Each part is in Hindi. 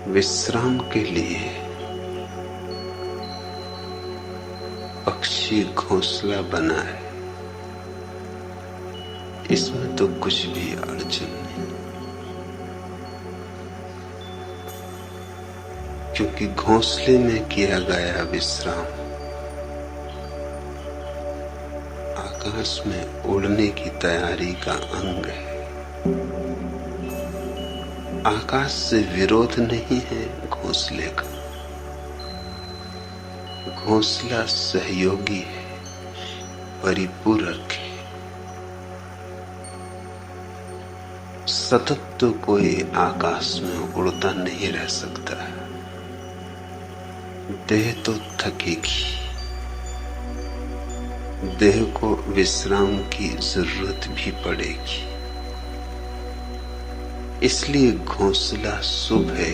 विश्राम के लिए पक्षी घोंसला बनाए, इसमें तो कुछ भी अड़चन नहीं, क्योंकि घोंसले में किया गया विश्राम आकाश में उड़ने की तैयारी का अंग है। आकाश से विरोध नहीं है घोंसले का। घोंसला सहयोगी है, परिपूरक है। सतत तो कोई आकाश में उड़ता नहीं रह सकता। देह तो थकेगी, देह को विश्राम की जरूरत भी पड़ेगी। इसलिए घोंसला शुभ है,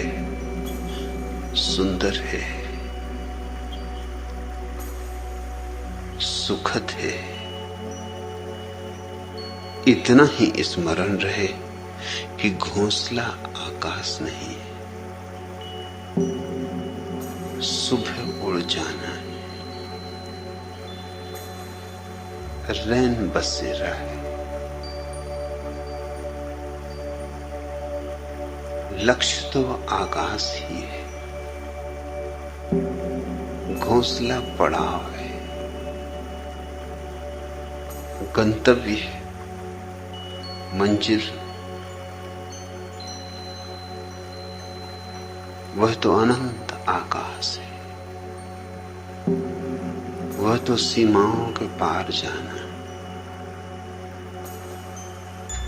सुंदर है, सुखद है। इतना ही स्मरण रहे कि घोंसला आकाश नहीं है, सुबह उड़ जाना है, रैन बसेरा है। लक्ष्य तो आकाश ही है, घोंसला पड़ाव है, गंतव्य है, मंजिल। वह तो अनंत आकाश है, वह तो सीमाओं के पार जाना है।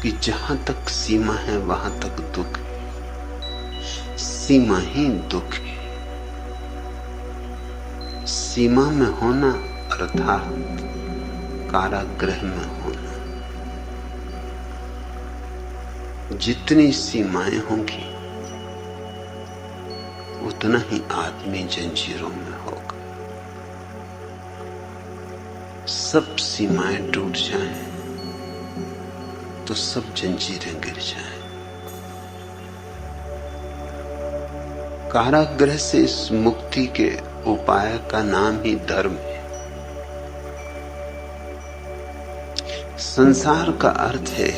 कि जहां तक सीमा है वहां तक दुख है, सीमा ही दुख है। सीमा में होना अर्थात कारागृह में होना। जितनी सीमाएं होंगी उतना ही आदमी जंजीरों में होगा। सब सीमाएं टूट जाएं तो सब जंजीरें गिर जाएं। कारागृह से इस मुक्ति के उपाय का नाम ही धर्म है। संसार का अर्थ है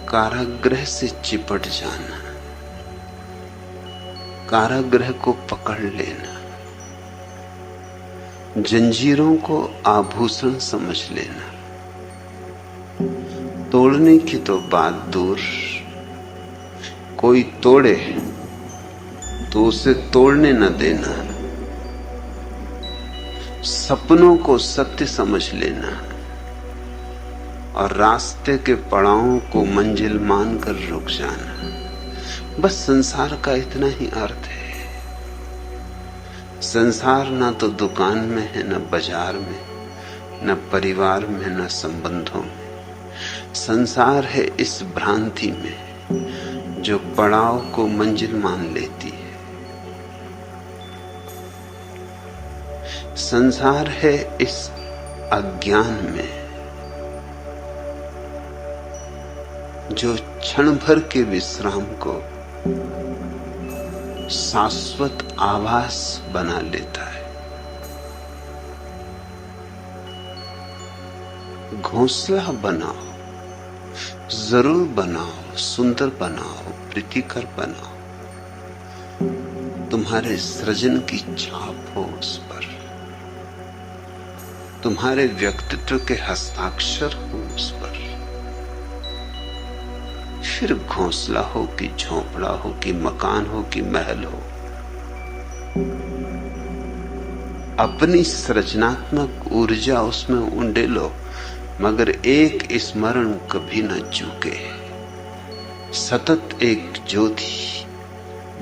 कारागृह से चिपट जाना, कारागृह को पकड़ लेना, जंजीरों को आभूषण समझ लेना। तोड़ने की तो बात दूर, कोई तोड़े तो उसे तोड़ने न देना। सपनों को सत्य समझ लेना और रास्ते के पड़ावों को मंजिल मानकर रुक जाना। बस संसार का इतना ही अर्थ है। संसार ना तो दुकान में है, न बाजार में, न परिवार में, न संबंधों में। संसार है इस भ्रांति में जो पड़ाव को मंजिल मान लेती है। संसार है इस अज्ञान में जो क्षण भर के विश्राम को शाश्वत आभास बना लेता है। घोंसला बनाओ, जरूर बनाओ, सुंदर बनाओ, प्रीतिकर बनाओ। तुम्हारे सृजन की छाप हो उस पर, तुम्हारे व्यक्तित्व के हस्ताक्षर हो उस पर। फिर घोंसला हो कि झोंपड़ा हो कि मकान हो कि महल हो, अपनी सृजनात्मक ऊर्जा उसमें उंडेलो, मगर एक स्मरण कभी न चूके। सतत एक ज्योति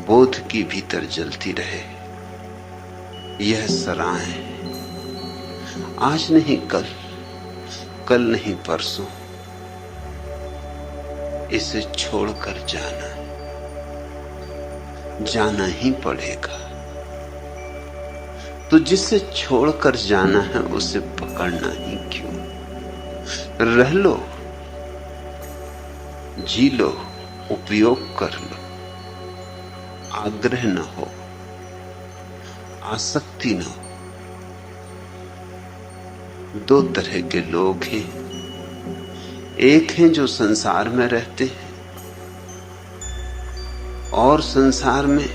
बोध की भीतर जलती रहे। यह सराय आज नहीं कल, कल नहीं परसों, इसे छोड़कर जाना ही पड़ेगा। तो जिसे छोड़कर जाना है उसे पकड़ना ही क्यों। रह लो, जी लो, उपयोग कर लो, आग्रह न हो, आसक्ति न हो। दो तरह के लोग हैं। एक हैं जो संसार में रहते हैं और संसार में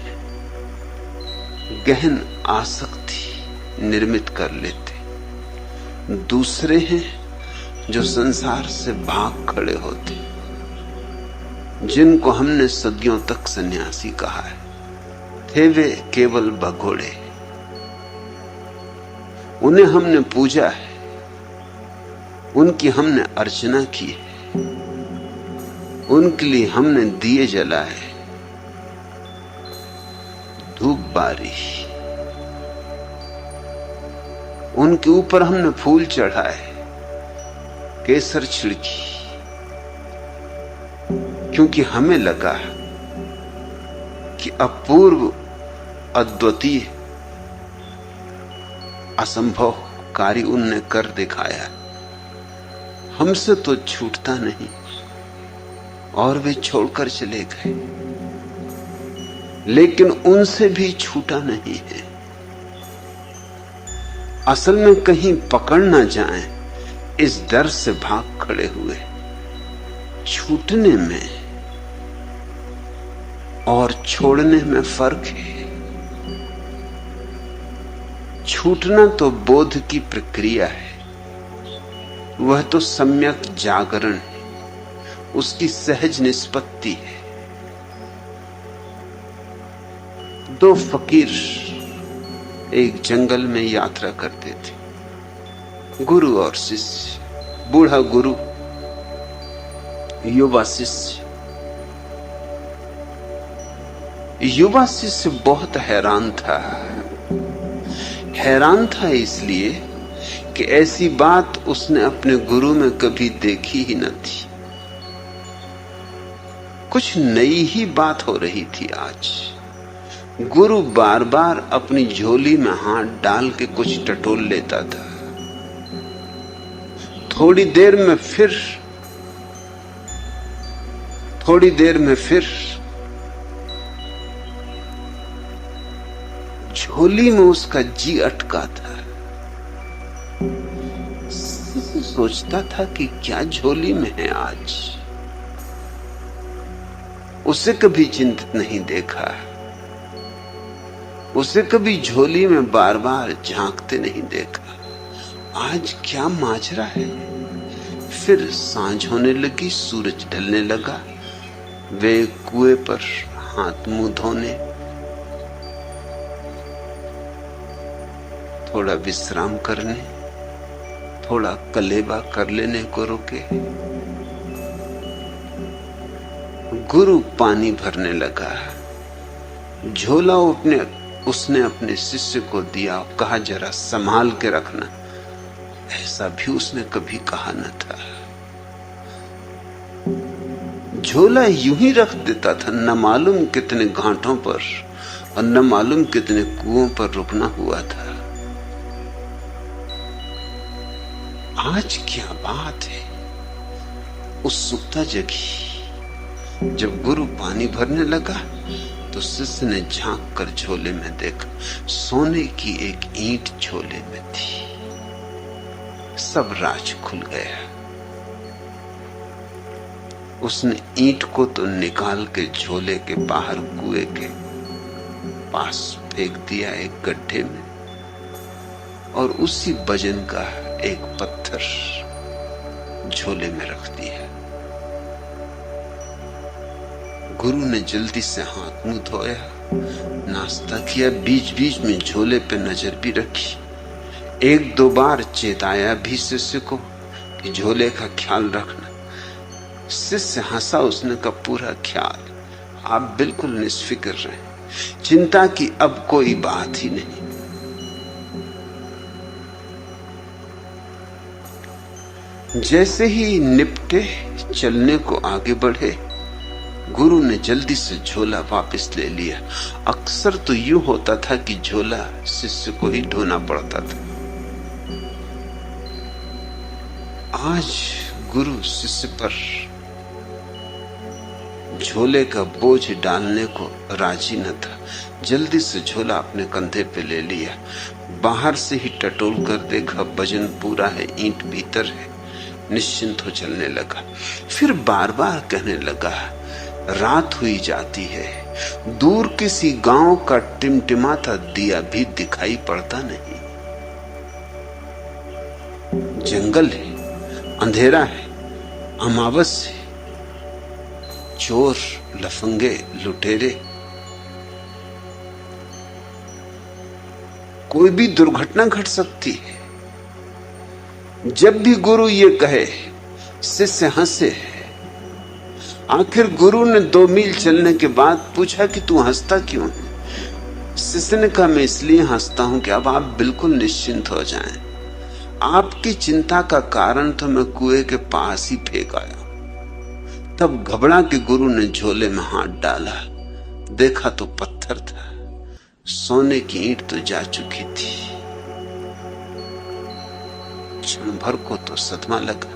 गहन आसक्ति निर्मित कर लेते। दूसरे हैं जो संसार से भाग खड़े होते, जिनको हमने सदियों तक सन्यासी कहा है। थे वे केवल भगोड़े, उन्हें हमने पूजा है, उनकी हमने अर्चना की है, उनके लिए हमने दिए जलाए, धूप बारी, उनके ऊपर हमने फूल चढ़ाए, केसर छिड़की, क्योंकि हमें लगा कि अपूर्व, अद्वितीय, असंभव कार्य उनने कर दिखाया। हमसे तो छूटता नहीं और वे छोड़कर चले गए, लेकिन उनसे भी छूटा नहीं है। असल में कहीं पकड़ ना जाएं, इस डर से भाग खड़े हुए। छूटने में और छोड़ने में फर्क है। छूटना तो बोध की प्रक्रिया है, वह तो सम्यक जागरण है, उसकी सहज निष्पत्ति है। दो फकीर एक जंगल में यात्रा करते थे, गुरु और शिष्य। बूढ़ा गुरु, युवा शिष्य। युवा शिष्य बहुत हैरान था। हैरान था इसलिए कि ऐसी बात उसने अपने गुरु में कभी देखी ही न थी। कुछ नई ही बात हो रही थी आज। गुरु बार बार अपनी झोली में हाथ डाल के कुछ टटोल लेता था। थोड़ी देर में फिर झोली में उसका जी अटका था। सोचता था कि क्या झोली में है आज। उसे कभी चिंतित नहीं देखा, उसे कभी झोली में बार बार झांकते नहीं देखा। आज क्या माजरा है। फिर सांझ होने लगी, सूरज ढलने लगा। वे कुएं पर हाथ मुंह धोने, थोड़ा विश्राम करने, थोड़ा कलेबा कर लेने को रुके। गुरु पानी भरने लगा। झोला उसने अपने शिष्य को दिया, कहा जरा संभाल के रखना। ऐसा भी उसने कभी कहा न था। झोला यूं ही रख देता था, न मालूम कितने घाटों पर और न मालूम कितने कुओं पर रुकना हुआ था। आज क्या बात है। उत्सुकता जगी। जब गुरु पानी भरने लगा तो शिष्य ने झांक कर झोले में देखा। सोने की एक ईंट झोले में थी। सब राज खुल गया। उसने ईंट को तो निकाल के झोले के बाहर कुएं के पास फेंक दिया एक गड्ढे में, और उसी वजन का एक पत्थर झोले में रख दिया। गुरु ने जल्दी से हाथ मुंह धोया, नाश्ता किया, बीच बीच में झोले पे नजर भी रखी। एक दो बार चेताया भी शिष्य को कि झोले का ख्याल रखना। शिष्य हंसा। उसने का पूरा ख्याल, आप बिल्कुल निष्फिक्र रहे, चिंता की अब कोई बात ही नहीं। जैसे ही निपटे चलने को आगे बढ़े, गुरु ने जल्दी से झोला वापस ले लिया। अक्सर तो यूं होता था कि झोला शिष्य को ही ढोना पड़ता था। आज गुरु शिष्य पर झोले का बोझ डालने को राजी न था। जल्दी से झोला अपने कंधे पे ले लिया। बाहर से ही टटोल कर देखा, वजन पूरा है, ईंट भीतर है। निश्चिंत हो चलने लगा। फिर बार बार कहने लगा, रात हुई जाती है, दूर किसी गांव का टिमटिमाता दिया भी दिखाई पड़ता नहीं। जंगल है, अंधेरा है, अमावस है, चोर, लफंगे, लुटेरे, कोई भी दुर्घटना घट सकती है। जब भी गुरु ये कहे, शिष्य हंसे। आखिर गुरु ने 2 मील चलने के बाद पूछा कि तू हंसता क्यों है? शिष्य ने कहा, मैं इसलिए हंसता हूं कि अब आप बिल्कुल निश्चिंत हो जाएं। आपकी चिंता का कारण तो मैं कुएं के पास ही फेंक आया। तब घबरा के गुरु ने झोले में हाथ डाला, देखा तो पत्थर था। सोने की ईंट तो जा चुकी थी। क्षण भर को तो सदमा लगा,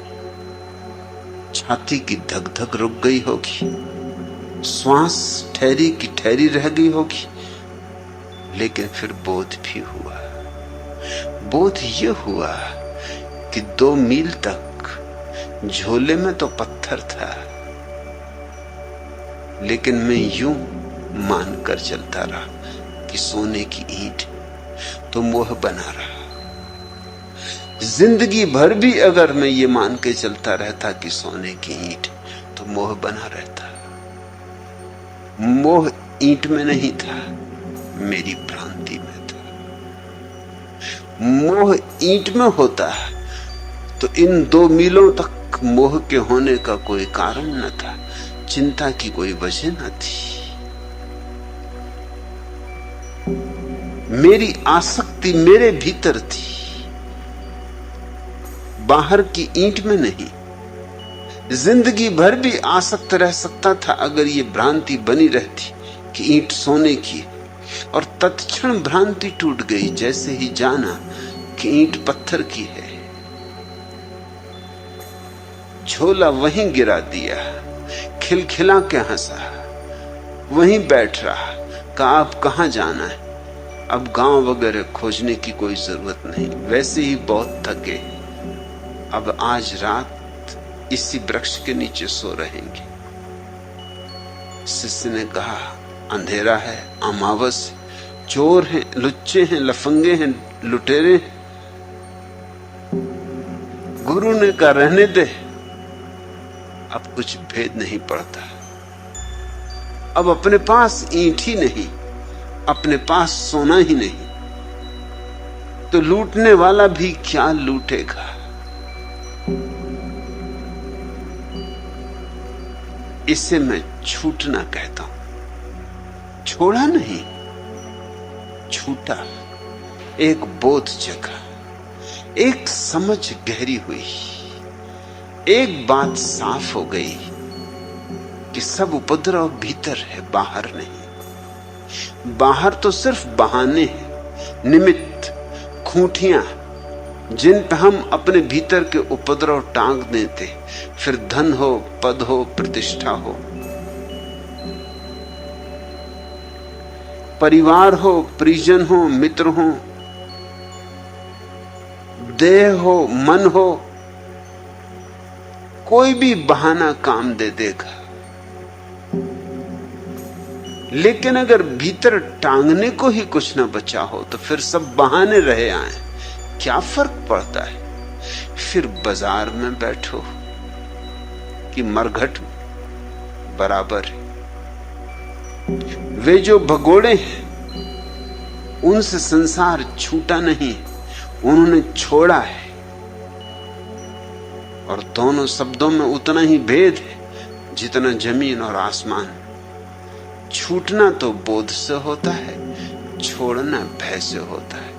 छाती की धक धक रुक गई होगी, श्वास ठहरी की ठहरी रह गई होगी। लेकिन फिर बोध भी हुआ। बोध ये हुआ कि 2 मील तक झोले में तो पत्थर था, लेकिन मैं यूं मान कर चलता रहा कि सोने की ईंट, तो मोह बना रहा। जिंदगी भर भी अगर मैं ये मान के चलता रहता कि सोने की ईंट, तो मोह बना रहता। मोह ईंट में नहीं था, मेरी भ्रांति में था। मोह ईंट में होता तो इन 2 मीलों तक मोह के होने का कोई कारण न था, चिंता की कोई वजह न थी। मेरी आसक्ति मेरे भीतर थी, बाहर की ईंट में नहीं। जिंदगी भर भी आसक्त रह सकता था अगर ये भ्रांति बनी रहती कि ईंट सोने की, और तत्क्षण भ्रांति टूट गई जैसे ही जाना कि ईंट पत्थर की है। झोला वहीं गिरा दिया, खिलखिला के हंसा, वहीं बैठ रहा। कहा, अब कहां जाना है? अब गांव वगैरह खोजने की कोई जरूरत नहीं, वैसे ही बहुत थके। अब आज रात इसी वृक्ष के नीचे सो रहेंगे। शिष्य ने कहा, अंधेरा है, अमावस है, चोर हैं, लुच्चे हैं, लफंगे हैं, लुटेरे। गुरु ने कहा, रहने दे, अब कुछ भेद नहीं पड़ता। अब अपने पास ईंट ही नहीं, अपने पास सोना ही नहीं, तो लूटने वाला भी क्या लूटेगा? इसे मैं छूटना कहता हूं। छोड़ा नहीं, छूटा। एक बोध जगा, एक समझ गहरी हुई, एक बात साफ हो गई कि सब उपद्रव भीतर है, बाहर नहीं। बाहर तो सिर्फ बहाने हैं, निमित्त, खूंटियां, जिन पर हम अपने भीतर के उपद्रव टांग देते। फिर धन हो, पद हो, प्रतिष्ठा हो, परिवार हो, परिजन हो, मित्र हो, देह हो, मन हो, कोई भी बहाना काम दे देगा। लेकिन अगर भीतर टांगने को ही कुछ न बचा हो तो फिर सब बहाने रहे आए, क्या फर्क पड़ता है? फिर बाजार में बैठो कि मरघट बराबर है। वे जो भगोड़े हैं उनसे संसार छूटा नहीं, उन्होंने छोड़ा है। और दोनों शब्दों में उतना ही भेद है जितना जमीन और आसमान। छूटना तो बोध से होता है, छोड़ना भय से होता है।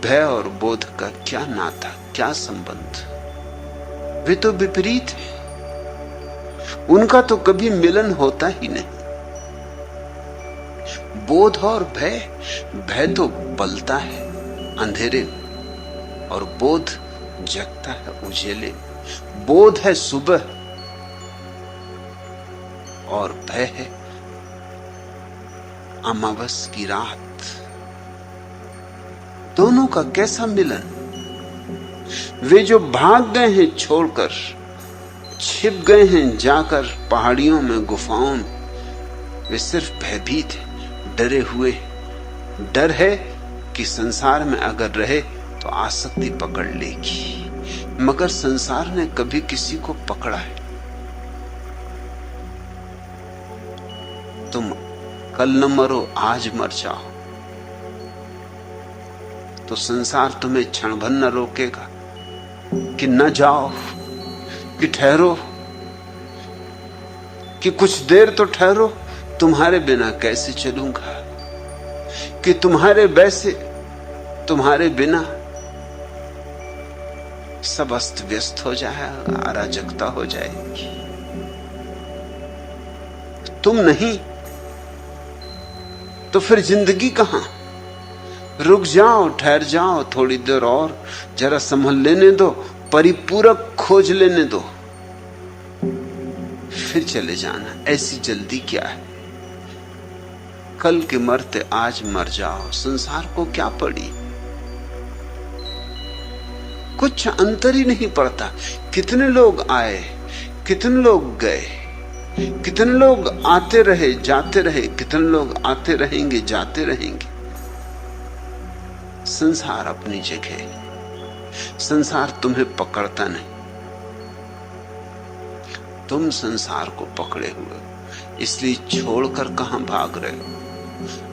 भय और बोध का क्या नाता, क्या संबंध? वे तो विपरीत है, उनका तो कभी मिलन होता ही नहीं। बोध और भय, भय तो पलता है अंधेरे में और बोध जगता है उजेले। बोध है सुबह और भय है अमावस की रात। दोनों का कैसा मिलन। वे जो भाग गए हैं छोड़कर, छिप गए हैं जाकर पहाड़ियों में, गुफाओं में, वे सिर्फ भयभीत हैं, डरे हुए। डर है कि संसार में अगर रहे तो आसक्ति पकड़ लेगी, मगर संसार ने कभी किसी को पकड़ा है? तुम कल न मरो, आज मर जाओ तो संसार तुम्हें क्षण भर न रोकेगा कि न जाओ, कि ठहरो, कि कुछ देर तो ठहरो, तुम्हारे बिना कैसे चलूंगा, कि तुम्हारे बिना सब अस्त व्यस्त हो जाएगा, अराजकता हो जाएगी। तुम नहीं तो फिर जिंदगी कहां? रुक जाओ, ठहर जाओ, थोड़ी देर और जरा संभल लेने दो, परिपूरक खोज लेने दो, फिर चले जाना। ऐसी जल्दी क्या है? कल के मरते आज मर जाओ, संसार को क्या पड़ी? कुछ अंतर ही नहीं पड़ता। कितने लोग आए, कितने लोग गए, कितने लोग आते रहे जाते रहे, कितने लोग आते रहेंगे जाते रहेंगे। संसार अपनी जगह, संसार तुम्हें पकड़ता नहीं, तुम संसार को पकड़े हुए हो। इसलिए छोड़कर कहां भाग रहे हो?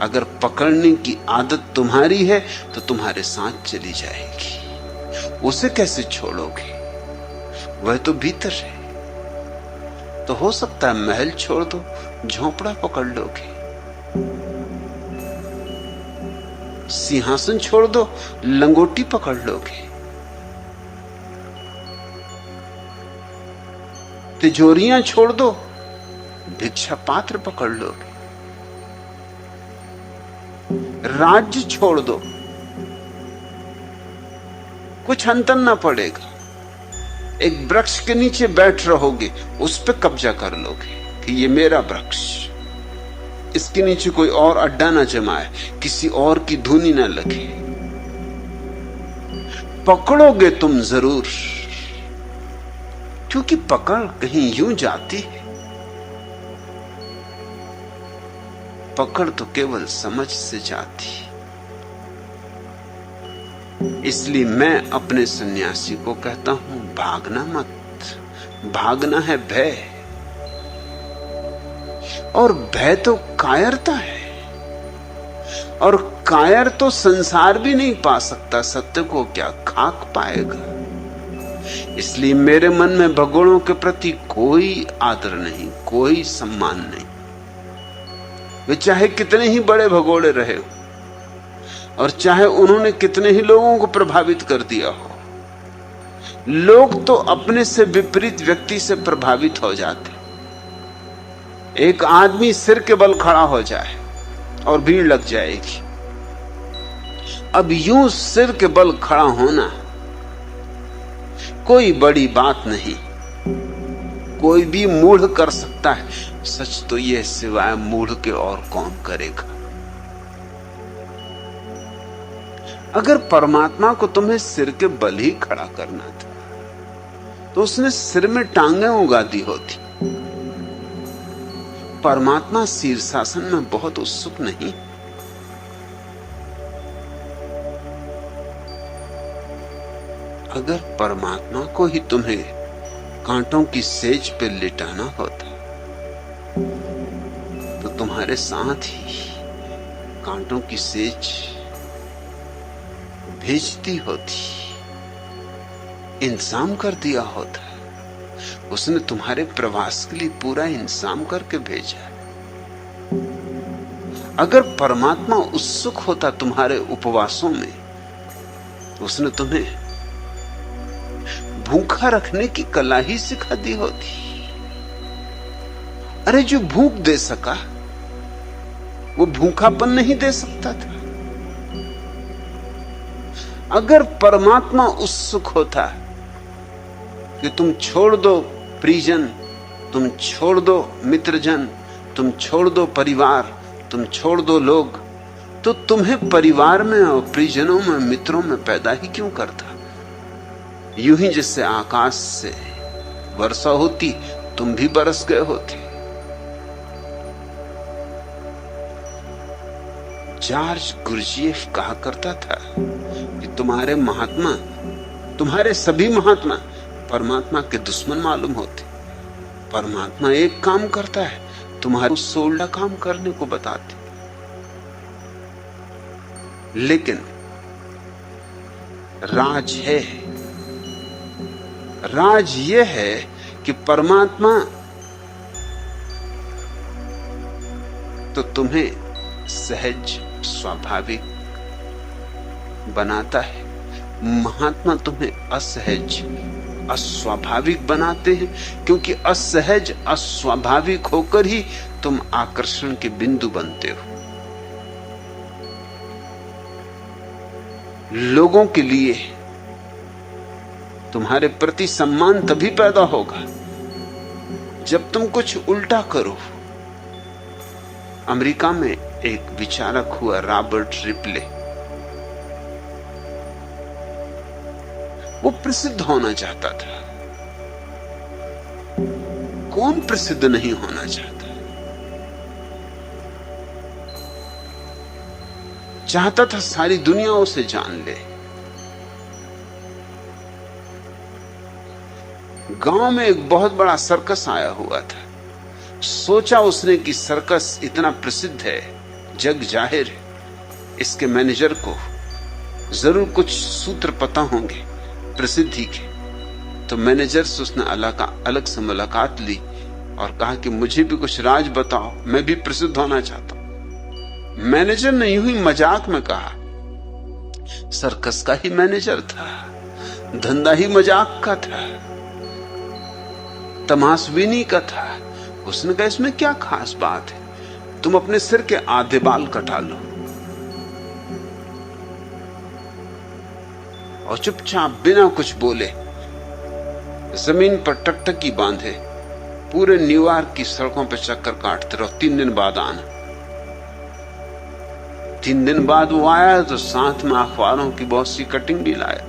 अगर पकड़ने की आदत तुम्हारी है तो तुम्हारे साथ चली जाएगी। उसे कैसे छोड़ोगे? वह तो भीतर है। तो हो सकता है महल छोड़ दो, झोंपड़ा पकड़ लोगे, सिंहासन छोड़ दो, लंगोटी पकड़ लोगे, तिजोरियां छोड़ दो, भिक्षा पात्र पकड़ लोगे, राज्य छोड़ दो, कुछ अंतर ना पड़ेगा। एक वृक्ष के नीचे बैठ रहोगे, उस पे कब्जा कर लोगे कि ये मेरा वृक्ष, इसके नीचे कोई और अड्डा ना जमाए, किसी और की धुनी ना लगे। पकड़ोगे तुम जरूर, क्योंकि पकड़ कहीं यूं जाती है। पकड़ तो केवल समझ से जाती। इसलिए मैं अपने सन्यासी को कहता हूं, भागना मत। भागना है भय, और भय तो कायरता है, और कायर तो संसार भी नहीं पा सकता। सत्य को क्या खाक पाएगा? इसलिए मेरे मन में भगोड़ों के प्रति कोई आदर नहीं, कोई सम्मान नहीं। वे चाहे कितने ही बड़े भगोड़े रहे हो, और चाहे उन्होंने कितने ही लोगों को प्रभावित कर दिया हो। लोग तो अपने से विपरीत व्यक्ति से प्रभावित हो जाते। एक आदमी सिर के बल खड़ा हो जाए और भीड़ लग जाएगी। अब यूं सिर के बल खड़ा होना कोई बड़ी बात नहीं, कोई भी मूढ़ कर सकता है। सच तो यह सिवाय मूढ़ के और कौन करेगा? अगर परमात्मा को तुम्हें सिर के बल ही खड़ा करना था तो उसने सिर में टांगें उगा दी होती। परमात्मा शीर्षासन में बहुत उत्सुक नहीं। अगर परमात्मा को ही तुम्हें कांटों की सेज पे लिटाना होता तो तुम्हारे साथ ही कांटों की सेज भेजती होती, इंतजाम कर दिया होता। उसने तुम्हारे प्रवास के लिए पूरा इंतजाम करके भेजा। अगर परमात्मा उत्सुक होता तुम्हारे उपवासों में तो उसने तुम्हें भूखा रखने की कला ही सिखा दी होती। अरे जो भूख दे सका वो भूखापन नहीं दे सकता था। अगर परमात्मा उत्सुक होता कि तुम छोड़ दो परिजन, तुम छोड़ दो मित्रजन, तुम छोड़ दो परिवार, तुम छोड़ दो लोग, तो तुम्हें परिवार में और परिजनों में, मित्रों में पैदा ही क्यों करता? यूं ही जिससे आकाश से वर्षा होती, तुम भी बरस गए होते। जॉर्ज गुरजिएफ कहा करता था कि तुम्हारे महात्मा, तुम्हारे सभी महात्मा परमात्मा के दुश्मन मालूम होते। परमात्मा एक काम करता है, तुम्हारे 16 काम करने को बताते। लेकिन राज है, राज यह है कि परमात्मा तो तुम्हें सहज स्वाभाविक बनाता है, महात्मा तुम्हें असहज अस्वाभाविक बनाते हैं, क्योंकि असहज अस्वाभाविक होकर ही तुम आकर्षण के बिंदु बनते हो। लोगों के लिए तुम्हारे प्रति सम्मान तभी पैदा होगा जब तुम कुछ उल्टा करो। अमेरिका में एक विचारक हुआ रॉबर्ट रिपले, वो प्रसिद्ध होना चाहता था। कौन प्रसिद्ध नहीं होना चाहता? चाहता था सारी दुनिया उसे जान ले। गांव में एक बहुत बड़ा सर्कस आया हुआ था। सोचा उसने कि सर्कस इतना प्रसिद्ध है, जग जाहिर है, इसके मैनेजर को जरूर कुछ सूत्र पता होंगे प्रसिद्धि के। तो मैनेजर से उसने अलग से मुलाकात ली और कहा कि मुझे भी कुछ राज बताओ, मैं भी प्रसिद्ध होना चाहता हूं। मैनेजर ने यूं ही मजाक में कहा, सर्कस का ही मैनेजर था, धंधा ही मजाक का था, तमाशबीनी का था। उसने कहा इसमें क्या खास बात है, तुम अपने सिर के आधे बाल कटा लो और चुपचाप बिना कुछ बोले जमीन पर टकटकी बांधे पूरे न्यूयॉर्क की सड़कों पर चक्कर काटते रहो, 3 दिन बाद आना। 3 दिन बाद वो आया तो साथ में अखबारों की बहुत सी कटिंग भी लाया,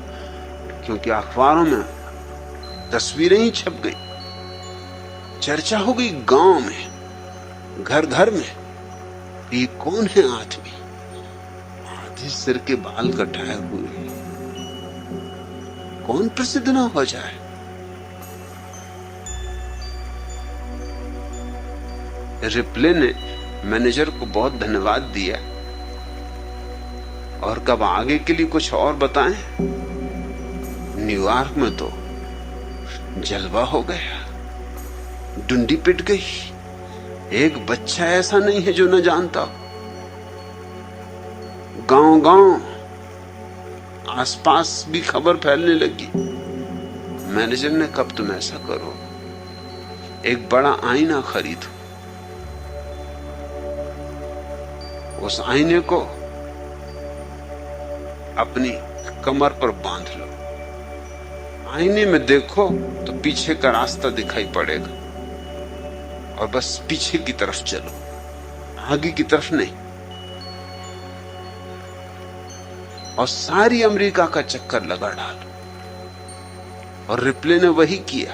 क्योंकि अखबारों में तस्वीरें ही छप गई। चर्चा हो गई गांव में, घर घर में, ये कौन है आदमी, आधे सिर के बाल कटाए हुए, कौन प्रसिद्ध ना हो जाए। रिप्ले ने मैनेजर को बहुत धन्यवाद दिया और कब आगे के लिए कुछ और बताएं। न्यूयॉर्क में तो जलवा हो गया, डुंडी पिट गई। एक बच्चा ऐसा नहीं है जो न जानता। गांव गांव आसपास भी खबर फैलने लगी। मैनेजर ने कब तुम ऐसा करो, एक बड़ा आईना खरीदो, उस आईने को अपनी कमर पर बांध लो, आईने में देखो तो पीछे का रास्ता दिखाई पड़ेगा और बस पीछे की तरफ चलो, आगे की तरफ नहीं। और सारी अमेरिका का चक्कर लगा डालो। और रिप्ले ने वही किया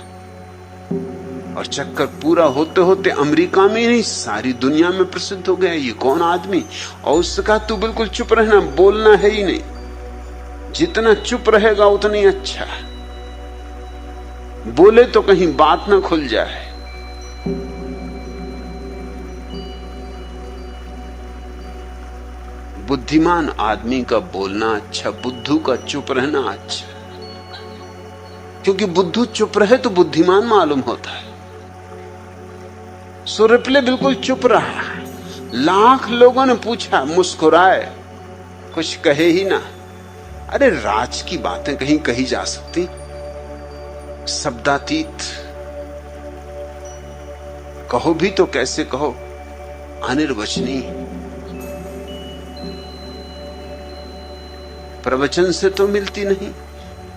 और चक्कर पूरा होते होते अमेरिका में ही नहीं सारी दुनिया में प्रसिद्ध हो गया, ये कौन आदमी। और उससे कहा तू बिल्कुल चुप रहना, बोलना है ही नहीं, जितना चुप रहेगा उतना ही अच्छा, बोले तो कहीं बात ना खुल जाए। बुद्धिमान आदमी का बोलना अच्छा, बुद्धू का चुप रहना अच्छा, क्योंकि बुद्धू चुप रहे तो बुद्धिमान मालूम होता है। सो रिप्ले बिल्कुल चुप रहा। लाख लोगों ने पूछा, मुस्कुराए, कुछ कहे ही ना। अरे राज की बातें कहीं कही जा सकती, शब्दातीत कहो भी तो कैसे कहो, अनिर्वचनीय। प्रवचन से तो मिलती नहीं,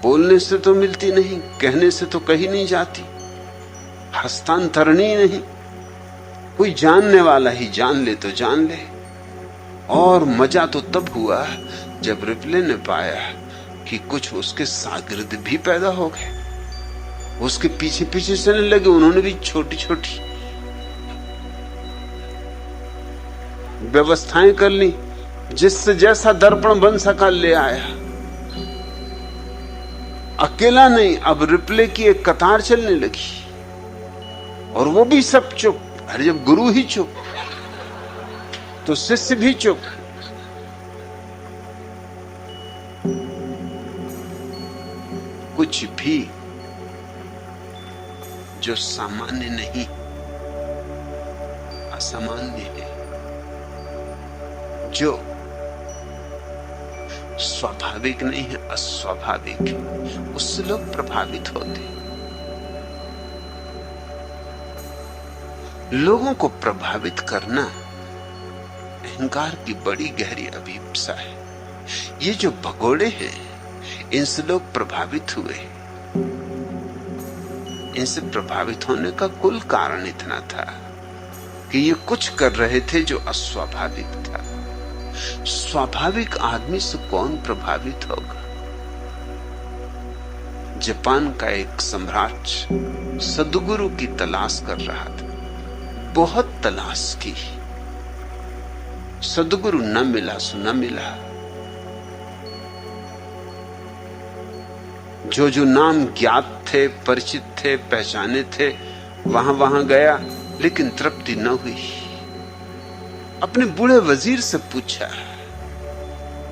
बोलने से तो मिलती नहीं, कहने से तो कही नहीं जाती। हस्तांतरणी नहीं, कोई जानने वाला ही जान ले तो जान ले। और मजा तो तब हुआ जब रिप्ले ने पाया कि कुछ उसके शागिर्द भी पैदा हो गए, उसके पीछे पीछे चलने लगे। उन्होंने भी छोटी छोटी व्यवस्थाएं कर ली, जिससे जैसा दर्पण बन सका ले आया। अकेला नहीं, अब रिप्ले की एक कतार चलने लगी, और वो भी सब चुप। अरे जब गुरु ही चुप तो शिष्य भी चुप। कुछ भी जो सामान्य नहीं, असामान्य है, जो स्वाभाविक नहीं है, अस्वाभाविक है, उससे लोग प्रभावित होते हैं। लोगों को प्रभावित करना अहंकार की बड़ी गहरी अभिप्सा है। ये जो भगोड़े हैं, इनसे लोग प्रभावित हुए। इनसे प्रभावित होने का कुल कारण इतना था कि ये कुछ कर रहे थे जो अस्वाभाविक था। स्वाभाविक आदमी से कौन प्रभावित होगा? जापान का एक सम्राट सद्गुरु की तलाश कर रहा था, बहुत तलाश की, सद्गुरु न मिला सो न मिला। जो जो नाम ज्ञात थे, परिचित थे, पहचाने थे, वहां वहां गया, लेकिन तृप्ति न हुई। अपने बूढ़े वजीर से पूछा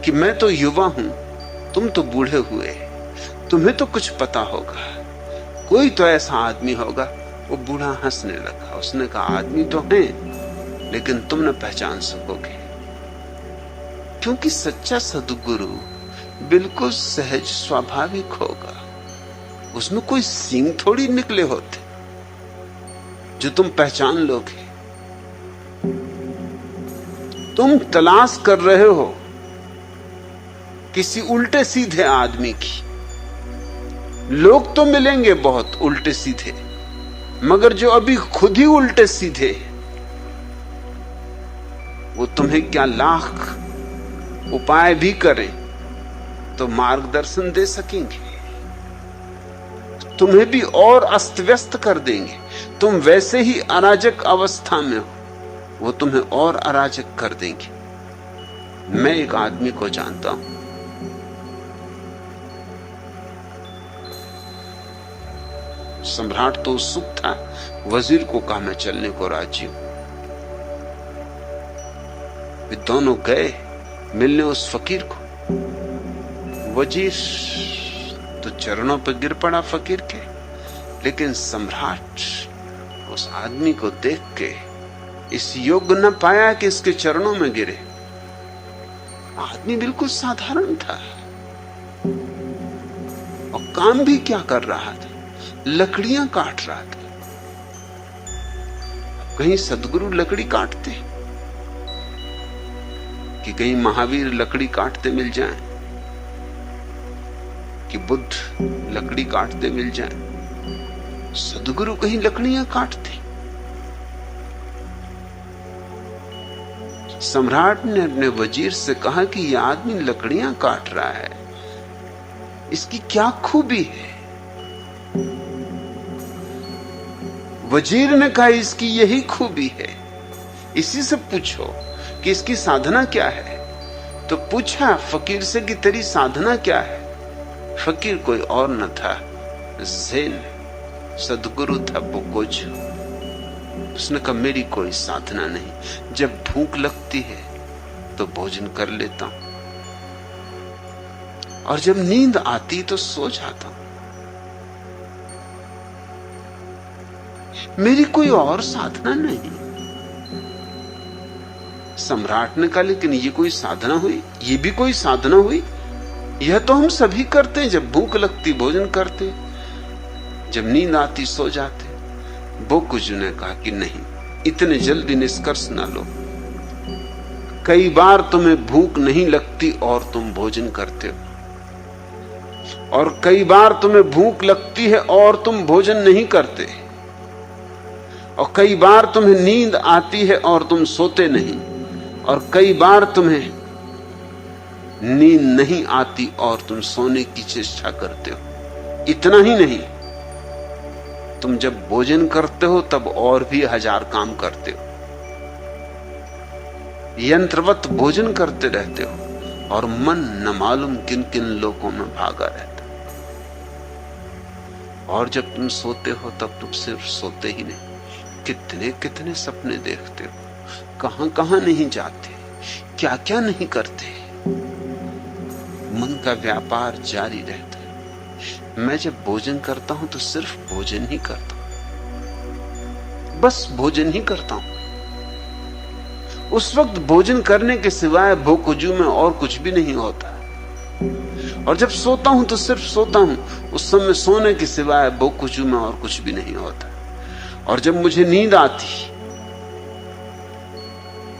कि मैं तो युवा हूं, तुम तो बूढ़े हुए, तुम्हें तो कुछ पता होगा, कोई तो ऐसा आदमी होगा। वो बूढ़ा हंसने लगा। उसने कहा, आदमी तो हैं, लेकिन तुम न पहचान सकोगे, क्योंकि सच्चा सद्गुरु बिल्कुल सहज स्वाभाविक होगा। उसमें कोई सींग थोड़ी निकले होते जो तुम पहचान लोगे। तुम तलाश कर रहे हो किसी उल्टे सीधे आदमी की। लोग तो मिलेंगे बहुत उल्टे सीधे, मगर जो अभी खुद ही उल्टे सीधे, वो तुम्हें क्या लाख उपाय भी करें तो मार्गदर्शन दे सकेंगे, तुम्हें भी और अस्त व्यस्त कर देंगे। तुम वैसे ही अराजक अवस्था में हो, वो तुम्हें और अराजक कर देंगे। मैं एक आदमी को जानता हूं, सम्राट तो उत्सुक था, वजीर को कहा मैं चलने को राजी हूं। वे दोनों गए मिलने उस फकीर को। वजीर तो चरणों पर गिर पड़ा फकीर के, लेकिन सम्राट उस आदमी को देख के इस योग्य न पाया कि इसके चरणों में गिरे। आदमी बिल्कुल साधारण था और काम भी क्या कर रहा था, लकड़ियां काट रहा था। कहीं सद्गुरु लकड़ी काटते कि कहीं महावीर लकड़ी काटते मिल जाएं, कि बुद्ध लकड़ी काटते मिल जाएं। सद्गुरु कहीं लकड़ियां काटते। सम्राट ने अपने वजीर से कहा कि यह आदमी लकड़ियां काट रहा है, इसकी क्या खूबी है? वजीर ने कहा इसकी यही खूबी है, इसी से पूछो कि इसकी साधना क्या है। तो पूछा फकीर से कि तेरी साधना क्या है। फकीर कोई और न था, ज़ेन सद्गुरु था बोकोज। उसने कहा मेरी कोई साधना नहीं, जब भूख लगती है तो भोजन कर लेता हूं, और जब नींद आती तो सो जाता हूं। मेरी कोई और साधना नहीं। सम्राट ने कहा लेकिन ये कोई साधना हुई? ये भी कोई साधना हुई? यह तो हम सभी करते हैं, जब भूख लगती भोजन करते, जब नींद आती सो जाते। बोकुज ने कहा कि नहीं, इतने जल्दी निष्कर्ष ना लो। कई बार तुम्हें भूख नहीं लगती और तुम भोजन करते हो, और कई बार तुम्हें भूख लगती है और तुम भोजन नहीं करते। और कई बार तुम्हें नींद आती है और तुम सोते नहीं, और कई बार तुम्हें नींद नहीं आती और तुम सोने की चेष्टा करते हो। इतना ही नहीं, तुम जब भोजन करते हो तब और भी 1000 काम करते हो। यंत्रवत भोजन करते रहते हो और मन न मालूम किन किन लोकों में भागा रहता है। और जब तुम सोते हो तब तुम सिर्फ सोते ही नहीं, कितने कितने सपने देखते हो, कहां कहां नहीं जाते, क्या क्या नहीं करते। मन का व्यापार जारी रहता है। मैं जब भोजन करता हूं तो सिर्फ भोजन ही करता हूं, बस भोजन ही करता हूं। उस वक्त भोजन करने के सिवाय भूख हुजूम में और कुछ भी नहीं होता। और जब सोता हूं तो सिर्फ सोता हूं, उस समय सोने के सिवाय भूख हुजूम में और कुछ भी नहीं होता। और जब मुझे नींद आती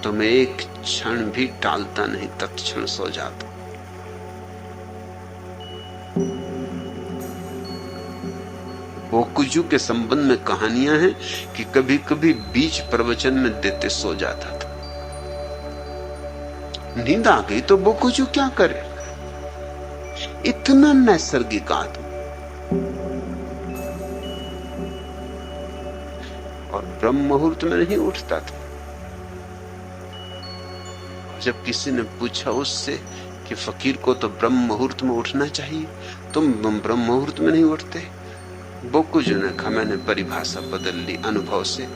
तो मैं एक क्षण भी टालता नहीं, तत्क्षण सो जाता। बोकुजू के संबंध में कहानियां हैं कि कभी कभी बीच प्रवचन में देते सो जाता था। नींद आ गई तो बोकुजू क्या करे, इतना नैसर्गिक आदमी। और ब्रह्म मुहूर्त में नहीं उठता था। जब किसी ने पूछा उससे कि फकीर को तो ब्रह्म मुहूर्त में उठना चाहिए, तुम ब्रह्म मुहूर्त में नहीं उठते? बोकुजू ने कहा, मैंने परिभाषा बदल ली अनुभव से।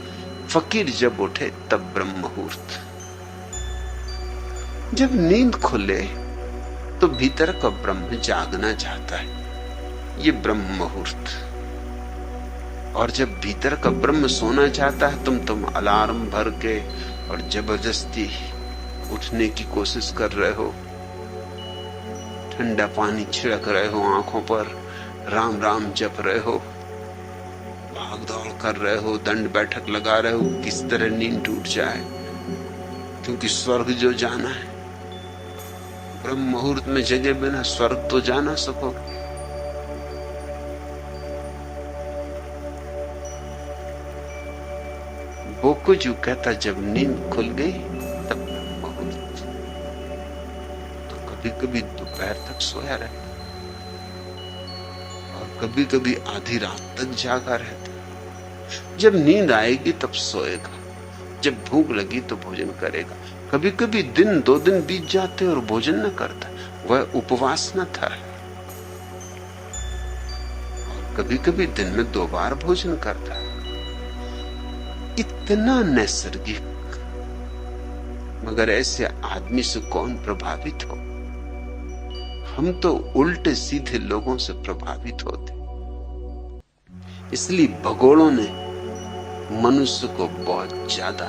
फकीर जब उठे तब ब्रह्म मुहूर्त। जब नींद खुले तो भीतर का ब्रह्म जागना चाहता है, ये ब्रह्म मुहूर्त। और जब भीतर का ब्रह्म सोना चाहता है, तुम अलार्म भर के और जबरदस्ती उठने की कोशिश कर रहे हो, ठंडा पानी छिड़क रहे हो आंखों पर, राम राम जप रहे हो, भाग दौड़ कर रहे हो, दंड बैठक लगा रहे हो, किस तरह नींद टूट जाए, क्योंकि स्वर्ग जो जाना है। ब्रह्म मुहूर्त में जगे बिना स्वर्ग तो जा ना सकोगे। बोकुजू कहता, जब नींद खुल गई तब मुहूर्त। तो कभी कभी दोपहर तक सोया रहता और कभी कभी आधी रात तक जागा रहता। जब नींद आएगी तब सोएगा, जब भूख लगी तो भोजन करेगा। कभी कभी दिन 2 दिन बीत जाते और भोजन न करता, वह उपवास न था। और कभी कभी दिन में 2 बार भोजन करता। इतना नैसर्गिक, मगर ऐसे आदमी से कौन प्रभावित हो? हम तो उल्टे सीधे लोगों से प्रभावित होते। इसलिए भगोड़ों ने मनुष्य को बहुत ज्यादा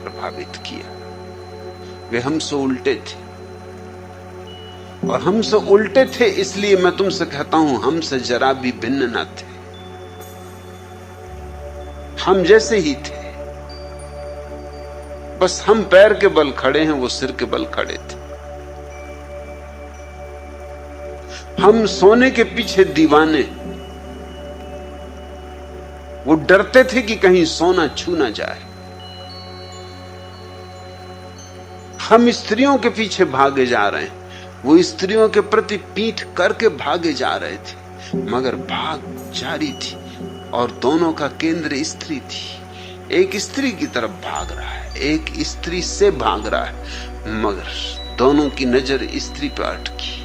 प्रभावित किया। वे हमसे उल्टे थे, और हमसे उल्टे थे इसलिए मैं तुमसे कहता हूं, हमसे जरा भी भिन्न न थे। हम जैसे ही थे, बस हम पैर के बल खड़े हैं, वो सिर के बल खड़े थे। हम सोने के पीछे दीवाने, वो डरते थे कि कहीं सोना छू ना जाए। हम स्त्रियों के पीछे भागे जा रहे हैं, वो स्त्रियों के प्रति पीठ करके भागे जा रहे थे, मगर भाग जारी थी और दोनों का केंद्र स्त्री थी। एक स्त्री की तरफ भाग रहा है, एक स्त्री से भाग रहा है, मगर दोनों की नजर स्त्री पर अटकी।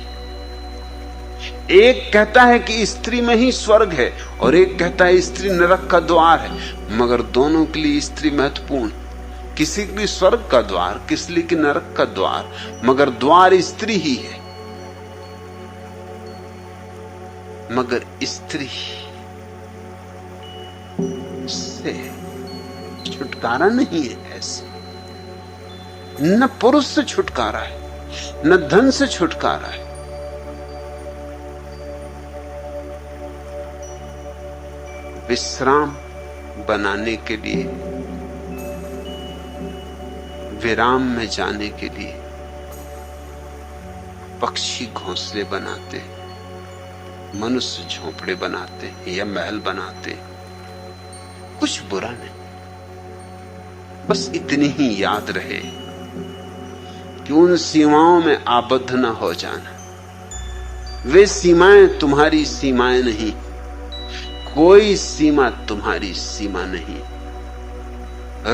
एक कहता है कि स्त्री में ही स्वर्ग है और एक कहता है स्त्री नरक का द्वार है, मगर दोनों के लिए स्त्री महत्वपूर्ण। किसी के लिए स्वर्ग का द्वार, किसी लिए कि नरक का द्वार, मगर द्वार स्त्री ही है। मगर स्त्री से छुटकारा नहीं है। ऐसे न पुरुष से छुटकारा है, न धन से छुटकारा है। विश्राम बनाने के लिए, विराम में जाने के लिए पक्षी घोंसले बनाते, मनुष्य झोंपड़े बनाते या महल बनाते। कुछ बुरा नहीं, बस इतनी ही याद रहे कि उन सीमाओं में आबद्ध न हो जाना। वे सीमाएं तुम्हारी सीमाएं नहीं, कोई सीमा तुम्हारी सीमा नहीं।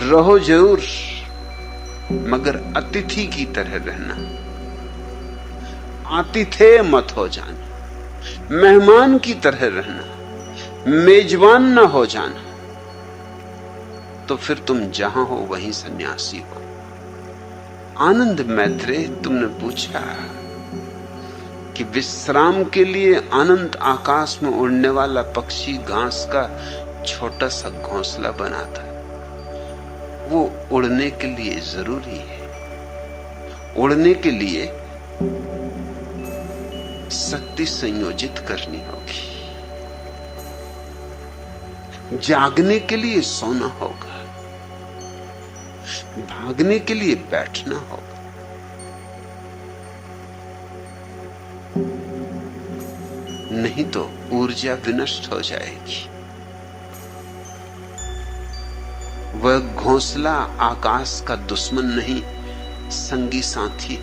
रहो जरूर, मगर अतिथि की तरह रहना, आतिथेय मत हो जाना, मेहमान की तरह रहना, मेजबान न हो जाना। तो फिर तुम जहां हो वहीं सन्यासी हो। आनंद मैत्रेय, तुमने पूछा कि विश्राम के लिए अनंत आकाश में उड़ने वाला पक्षी घास का छोटा सा घोंसला बनाता है। वो उड़ने के लिए जरूरी है। उड़ने के लिए शक्ति संयोजित करनी होगी, जागने के लिए सोना होगा, भागने के लिए बैठना होगा। नहीं तो ऊर्जा विनष्ट हो जाएगी। वह घोंसला आकाश का दुश्मन नहीं, संगी साथी,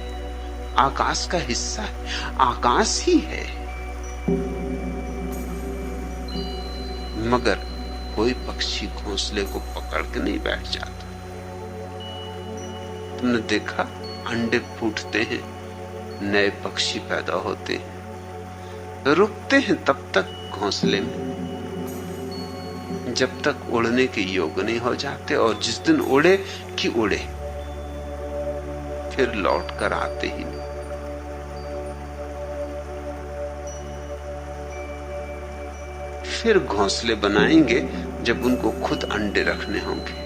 आकाश का हिस्सा है, आकाश ही है। मगर कोई पक्षी घोंसले को पकड़ के नहीं बैठ जाता। तुमने देखा, अंडे फूटते हैं, नए पक्षी पैदा होते हैं, रुकते हैं तब तक घोंसले में जब तक उड़ने के योग नहीं हो जाते, और जिस दिन उड़े कि उड़े, फिर लौट कर आते ही नहीं। फिर घोंसले बनाएंगे जब उनको खुद अंडे रखने होंगे।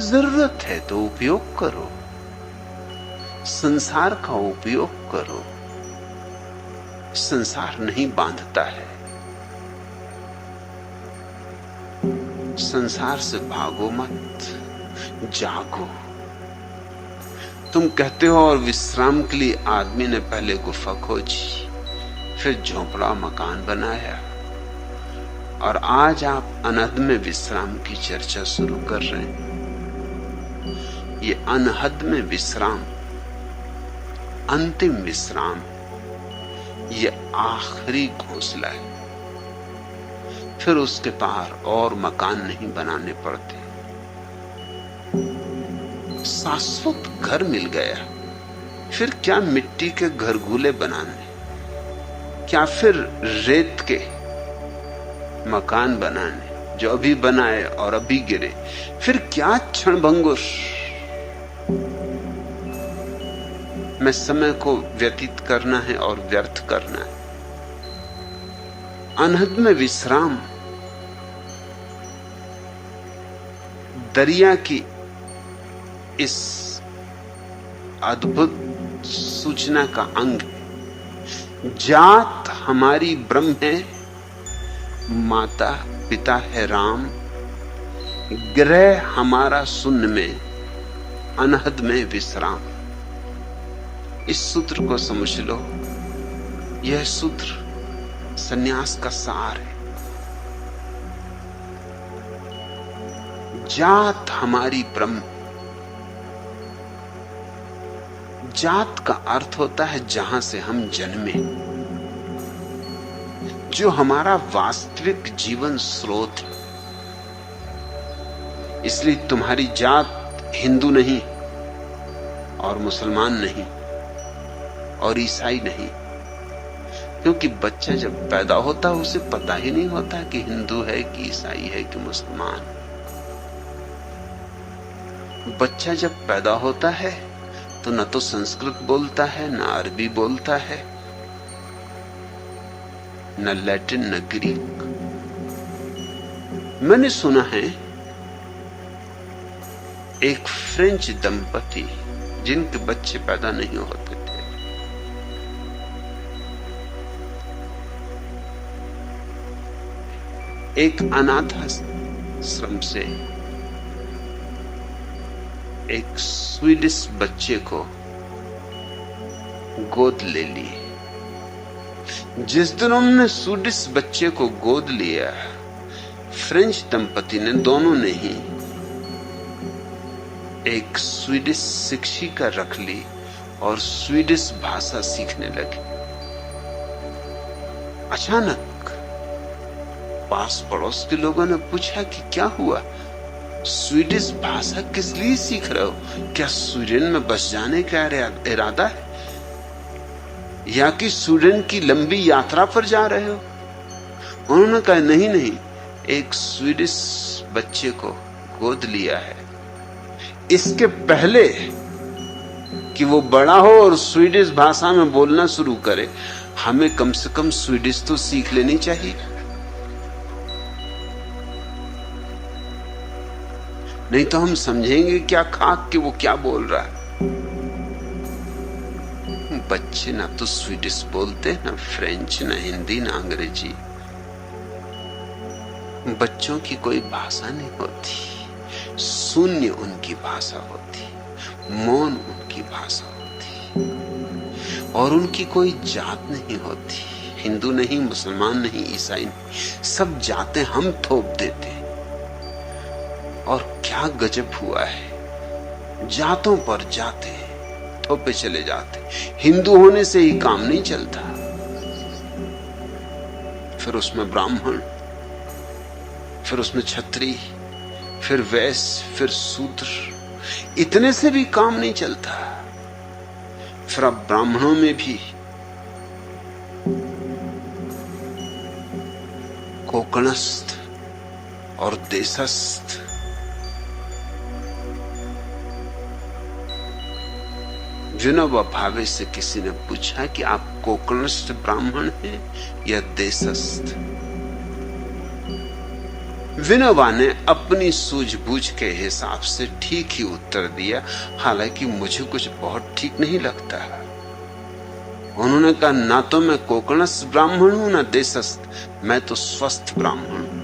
जरूरत है तो उपयोग करो, संसार का उपयोग करो। संसार नहीं बांधता है, संसार से भागो मत, जागो। तुम कहते हो और विश्राम के लिए आदमी ने पहले गुफा खोजी, फिर झोंपड़ा मकान बनाया, और आज आप अनहद में विश्राम की चर्चा शुरू कर रहे हैं। ये अनहद में विश्राम, अंतिम विश्राम, ये आखिरी घोंसला है। फिर उसके पार और मकान नहीं बनाने पड़ते, शाश्वत घर मिल गया। फिर क्या मिट्टी के घरगुले बनाने, क्या फिर रेत के मकान बनाने जो अभी बनाए और अभी गिरे। फिर क्या क्षणभंगुर में समय को व्यतीत करना है और व्यर्थ करना है। अनहद में विश्राम दरिया की इस अद्भुत सूचना का अंग। जात हमारी ब्रह्म है, माता पिता है राम, ग्रह हमारा शून्य में, अनहद में विश्राम। इस सूत्र को समझ लो, यह सूत्र सन्यास का सार है। जात हमारी ब्रह्म। जात का अर्थ होता है जहां से हम जन्मे, जो हमारा वास्तविक जीवन स्रोत है। इसलिए तुम्हारी जात हिंदू नहीं और मुसलमान नहीं और ईसाई नहीं, क्योंकि बच्चा जब पैदा होता है उसे पता ही नहीं होता कि हिंदू है कि ईसाई है कि मुसलमान। बच्चा जब पैदा होता है तो न तो संस्कृत बोलता है, न अरबी बोलता है, न लैटिन, न ग्रीक। मैंने सुना है एक फ्रेंच दंपति जिनके बच्चे पैदा नहीं होते थे, एक अनाथ आश्रम से एक स्वीडिश बच्चे को गोद ले लिए। जिस दिन उन्होंने स्वीडिश बच्चे को गोद लिया, फ्रेंच दंपति ने, दोनों ने ही एक स्वीडिश शिक्षिका रख ली और स्वीडिश भाषा सीखने लगी। अचानक पास पड़ोस के लोगों ने पूछा कि क्या हुआ, स्वीडिश भाषा किस लिए सीख रहे हो? क्या स्वीडन में बस जाने का इरादा है या कि स्वीडन की लंबी यात्रा पर जा रहे हो? उन्होंने कहा नहीं नहीं, एक स्वीडिश बच्चे को गोद लिया है। इसके पहले कि वो बड़ा हो और स्वीडिश भाषा में बोलना शुरू करे, हमें कम से कम स्वीडिश तो सीख लेनी चाहिए। नहीं तो हम समझेंगे क्या खाक कि वो क्या बोल रहा है। बच्चे ना तो स्वीडिश बोलते, ना फ्रेंच, ना हिंदी, ना अंग्रेजी। बच्चों की कोई भाषा नहीं होती, शून्य उनकी भाषा होती, मौन उनकी भाषा होती, और उनकी कोई जात नहीं होती। हिंदू नहीं, मुसलमान नहीं, ईसाई नहीं, सब जातें हम थोप देते। और क्या गजब हुआ है, जातों पर जाते थोपे चले जाते। हिंदू होने से ही काम नहीं चलता, फिर उसमें ब्राह्मण, फिर उसमें क्षत्रिय, फिर वैश्य, फिर शूद्र, इतने से भी काम नहीं चलता। फिर अब ब्राह्मणों में भी कोकणस्थ और देशस्थ। विनोबा भावे से किसी ने पूछा कि आप कोकणस्थ ब्राह्मण हैं या देशस्थ? विनोबा ने अपनी सूझबूझ के हिसाब से ठीक ही उत्तर दिया, हालांकि मुझे कुछ बहुत ठीक नहीं लगता। उन्होंने कहा ना तो मैं कोकणस्थ ब्राह्मण हूं ना देशस्थ, मैं तो स्वस्थ ब्राह्मण हूं।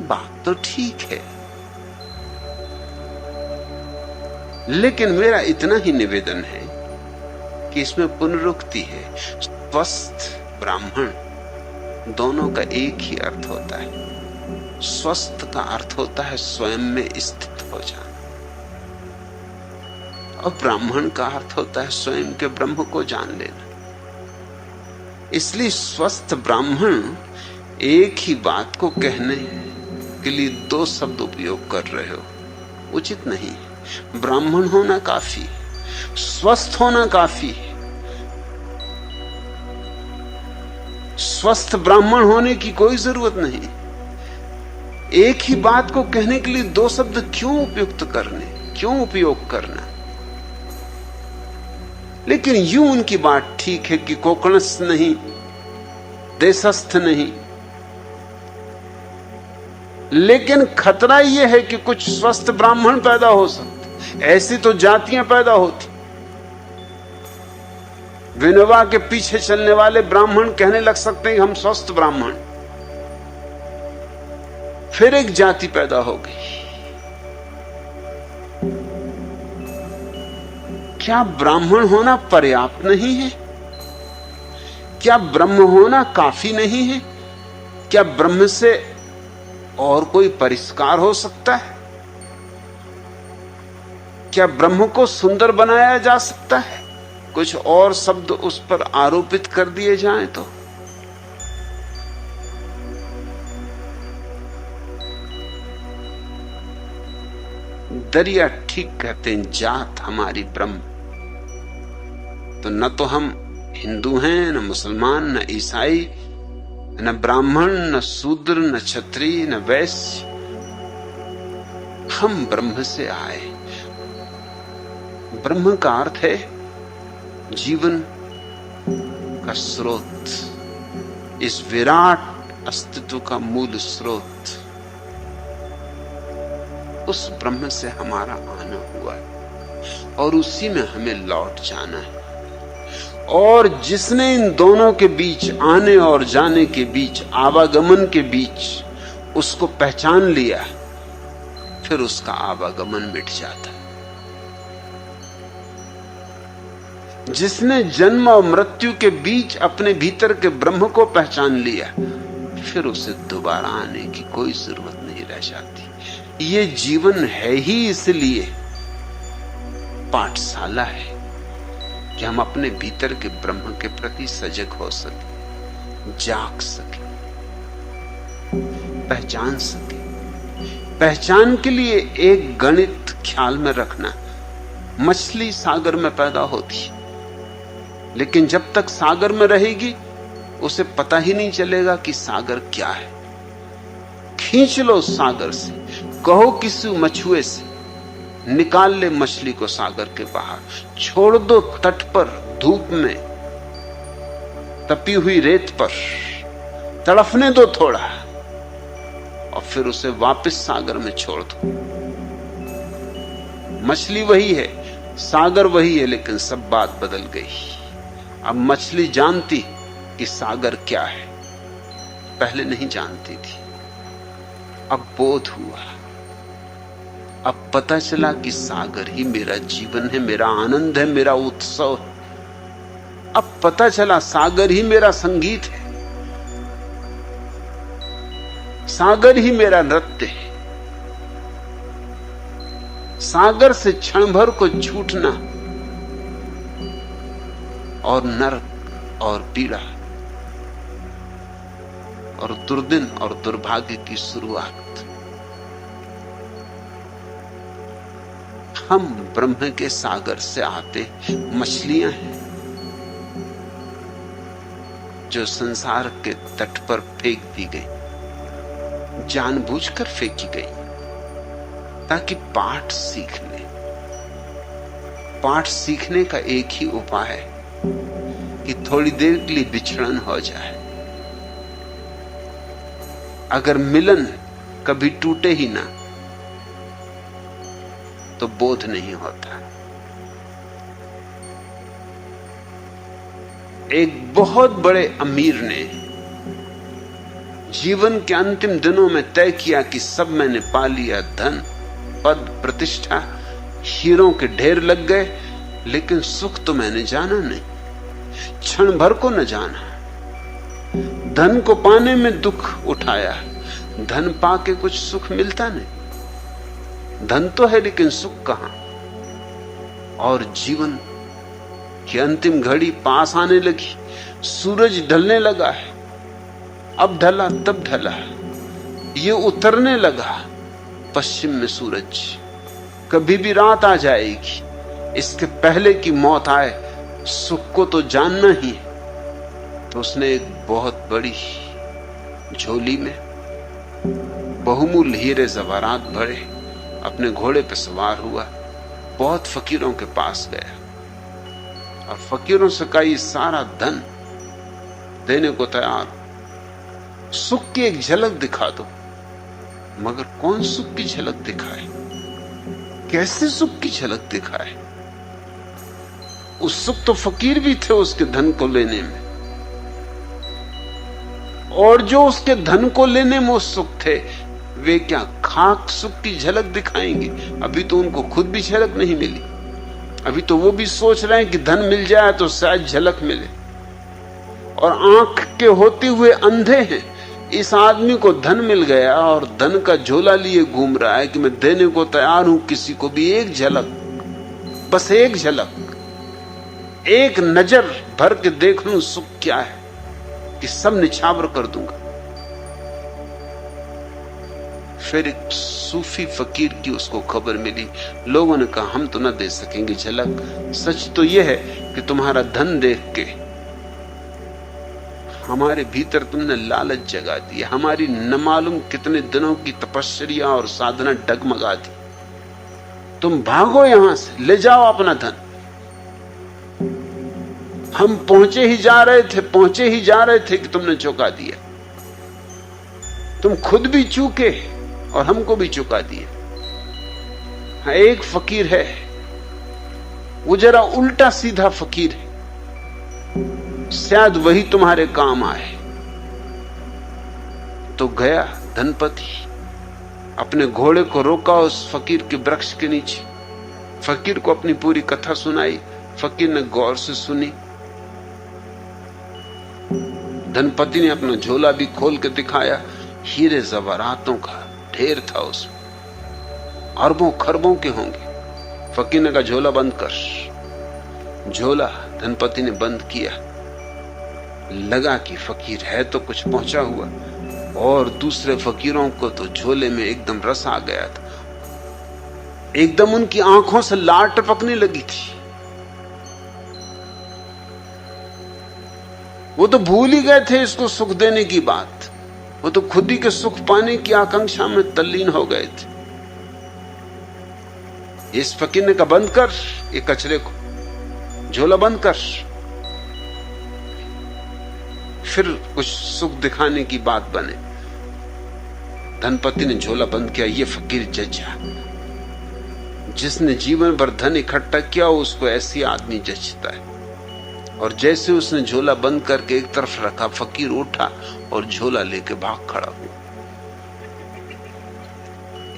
बात तो ठीक है, लेकिन मेरा इतना ही निवेदन है कि इसमें पुनरुक्ति है। स्वस्थ ब्राह्मण दोनों का एक ही अर्थ होता है। स्वस्थ का अर्थ होता है स्वयं में स्थित हो जाना, और ब्राह्मण का अर्थ होता है स्वयं के ब्रह्म को जान लेना। इसलिए स्वस्थ ब्राह्मण एक ही बात को कहने के लिए दो शब्द उपयोग कर रहे हो, उचित नहीं। ब्राह्मण होना काफी, स्वस्थ होना काफी। स्वस्थ ब्राह्मण होने की कोई जरूरत नहीं। एक ही बात को कहने के लिए दो शब्द क्यों उपयुक्त करने, क्यों उपयोग करना? लेकिन यूं उनकी बात ठीक है कि कोकणस्थ नहीं, देशस्थ नहीं। लेकिन खतरा यह है कि कुछ स्वस्थ ब्राह्मण पैदा हो सकते, ऐसी तो जातियां पैदा होती। विनोबा के पीछे चलने वाले ब्राह्मण कहने लग सकते हैं कि हम स्वस्थ ब्राह्मण, फिर एक जाति पैदा हो गई। क्या ब्राह्मण होना पर्याप्त नहीं है? क्या ब्रह्म होना काफी नहीं है? क्या ब्रह्म से और कोई परिष्कार हो सकता है? क्या ब्रह्म को सुंदर बनाया जा सकता है? कुछ और शब्द उस पर आरोपित कर दिए जाएं तो? दरिया ठीक कहते हैं, जात हमारी ब्रह्म। तो न तो हम हिंदू हैं, न मुसलमान, न ईसाई, न ब्राह्मण, न शूद्र, न क्षत्रिय, न वैश्य। हम ब्रह्म से आए। ब्रह्म का अर्थ है जीवन का स्रोत, इस विराट अस्तित्व का मूल स्रोत। उस ब्रह्म से हमारा आना हुआ है और उसी में हमें लौट जाना है। और जिसने इन दोनों के बीच, आने और जाने के बीच, आवागमन के बीच उसको पहचान लिया, फिर उसका आवागमन मिट जाता है। जिसने जन्म और मृत्यु के बीच अपने भीतर के ब्रह्म को पहचान लिया, फिर उसे दोबारा आने की कोई जरूरत नहीं रह जाती। ये जीवन है ही इसलिए पाठशाला है कि हम अपने भीतर के ब्रह्म के प्रति सजग हो सके, जाग सके, पहचान सके। पहचान के लिए एक गणित ख्याल में रखना, मछली सागर में पैदा होती, लेकिन जब तक सागर में रहेगी उसे पता ही नहीं चलेगा कि सागर क्या है। खींच लो सागर से, कहो किसी मछुए से निकाल ले मछली को सागर के बाहर, छोड़ दो तट पर, धूप में, तपी हुई रेत पर, तड़फने दो थोड़ा, और फिर उसे वापस सागर में छोड़ दो। मछली वही है, सागर वही है, लेकिन सब बात बदल गई। अब मछली जानती कि सागर क्या है, पहले नहीं जानती थी। अब बोध हुआ, अब पता चला कि सागर ही मेरा जीवन है, मेरा आनंद है, मेरा उत्सव है। अब पता चला सागर ही मेरा संगीत है, सागर ही मेरा नृत्य है। सागर से क्षण भर को छूटना और नरक और पीड़ा और दुर्दिन और दुर्भाग्य की शुरुआत। हम ब्रह्म के सागर से आते मछलियां हैं जो संसार के तट पर फेंक दी गई, जानबूझकर फेंकी गई ताकि पाठ सीख ले। पाठ सीखने का एक ही उपाय है कि थोड़ी देर के लिए बिछड़न हो जाए। अगर मिलन कभी टूटे ही ना तो बोध नहीं होता। एक बहुत बड़े अमीर ने जीवन के अंतिम दिनों में तय किया कि सब मैंने पा लिया, धन, पद, प्रतिष्ठा, हीरों के ढेर लग गए, लेकिन सुख तो मैंने जाना नहीं, क्षण भर को न जाना। धन को पाने में दुख उठाया, धन पाके कुछ सुख मिलता नहीं। धन तो है लेकिन सुख कहां। और जीवन की अंतिम घड़ी पास आने लगी, सूरज ढलने लगा है, अब ढला तब ढला, ये उतरने लगा पश्चिम में सूरज, कभी भी रात आ जाएगी, इसके पहले कि मौत आए सुख को तो जानना ही है। तो उसने एक बहुत बड़ी झोली में बहुमूल्य हीरे जवारात भरे, अपने घोड़े पर सवार हुआ, बहुत फकीरों के पास गया और फकीरों से कहा, ये सारा धन देने को तैयार, सुख की एक झलक दिखा दो। मगर कौन सुख की झलक दिखाए, कैसे सुख की झलक दिखाए? उत्सुक तो फकीर भी थे उसके धन को लेने में, और जो उसके धन को लेने में उत्सुक थे वे क्या खाक सुख की झलक दिखाएंगे? अभी तो उनको खुद भी झलक नहीं मिली, अभी तो वो भी सोच रहे हैं कि धन मिल जाए तो शायद झलक मिले, और आंख के होते हुए अंधे हैं। इस आदमी को धन मिल गया और धन का झोला लिए घूम रहा है कि मैं देने को तैयार हूं किसी को भी एक झलक, बस एक झलक, एक नजर भर के देख लूं सुख क्या है, कि सब निछावर कर दूंगा। फिर एक सूफी फकीर की उसको खबर मिली, लोगों ने कहा हम तो ना दे सकेंगे झलक, सच तो यह है कि तुम्हारा धन देख के हमारे भीतर तुमने लालच जगा दी, हमारी न मालूम कितने दिनों की तपस्या और साधना डगमगा दी। तुम भागो यहां से, ले जाओ अपना धन। हम पहुंचे ही जा रहे थे कि तुमने चुका दिया। तुम खुद भी चूके और हमको भी चुका दिया। हाँ, एक फकीर है, वो जरा उल्टा सीधा फकीर है, शायद वही तुम्हारे काम आए। तो गया धनपति, अपने घोड़े को रोका उस फकीर के वृक्ष के नीचे, फकीर को अपनी पूरी कथा सुनाई। फकीर ने गौर से सुनी। धनपति ने अपना झोला भी खोल के दिखाया, हीरे जवारातों का ढेर था उसमें। अरबों खरबों के होंगे। फकीर ने कहा झोला बंद कर। झोला धनपति ने बंद किया। लगा कि फकीर है तो कुछ पहुंचा हुआ, और दूसरे फकीरों को तो झोले में एकदम रस आ गया था। एकदम उनकी आंखों से लार टपकने लगी थी। वो तो भूल ही गए थे इसको सुख देने की बात। वो तो खुद ही के सुख पाने की आकांक्षा में तल्लीन हो गए थे। इस फकीर ने कहा बंद कर ये कचरे को, झोला बंद कर। फिर कुछ सुख दिखाने की बात बने। धनपति ने झोला बंद किया। ये फकीर जजा, जिसने जीवन भर धन इकट्ठा किया उसको ऐसी आदमी जचता है। और जैसे उसने झोला बंद करके एक तरफ रखा, फकीर उठा और झोला लेके भाग खड़ा हुआ।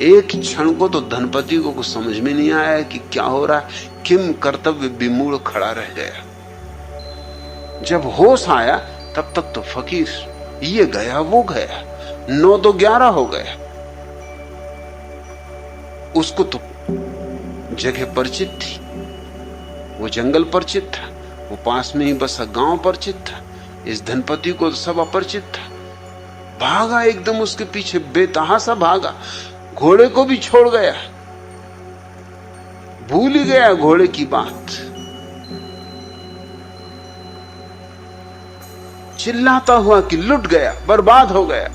एक क्षण को तो धनपति को कुछ समझ में नहीं आया कि क्या हो रहा है। किम कर्तव्य विमूढ़ खड़ा रह गया। जब होश आया तब तक तो फकीर ये गया वो गया, 9 तो 11 हो गया। उसको तो जगह परिचित थी, वो जंगल परिचित था, वो पास में ही बसा गांव परिचित था। इस धनपति को तो सब अपरिचित था। भागा एकदम उसके पीछे, बेतहासा भागा, घोड़े को भी छोड़ गया, भूल ही गया घोड़े की बात। चिल्लाता हुआ कि लुट गया, बर्बाद हो गया,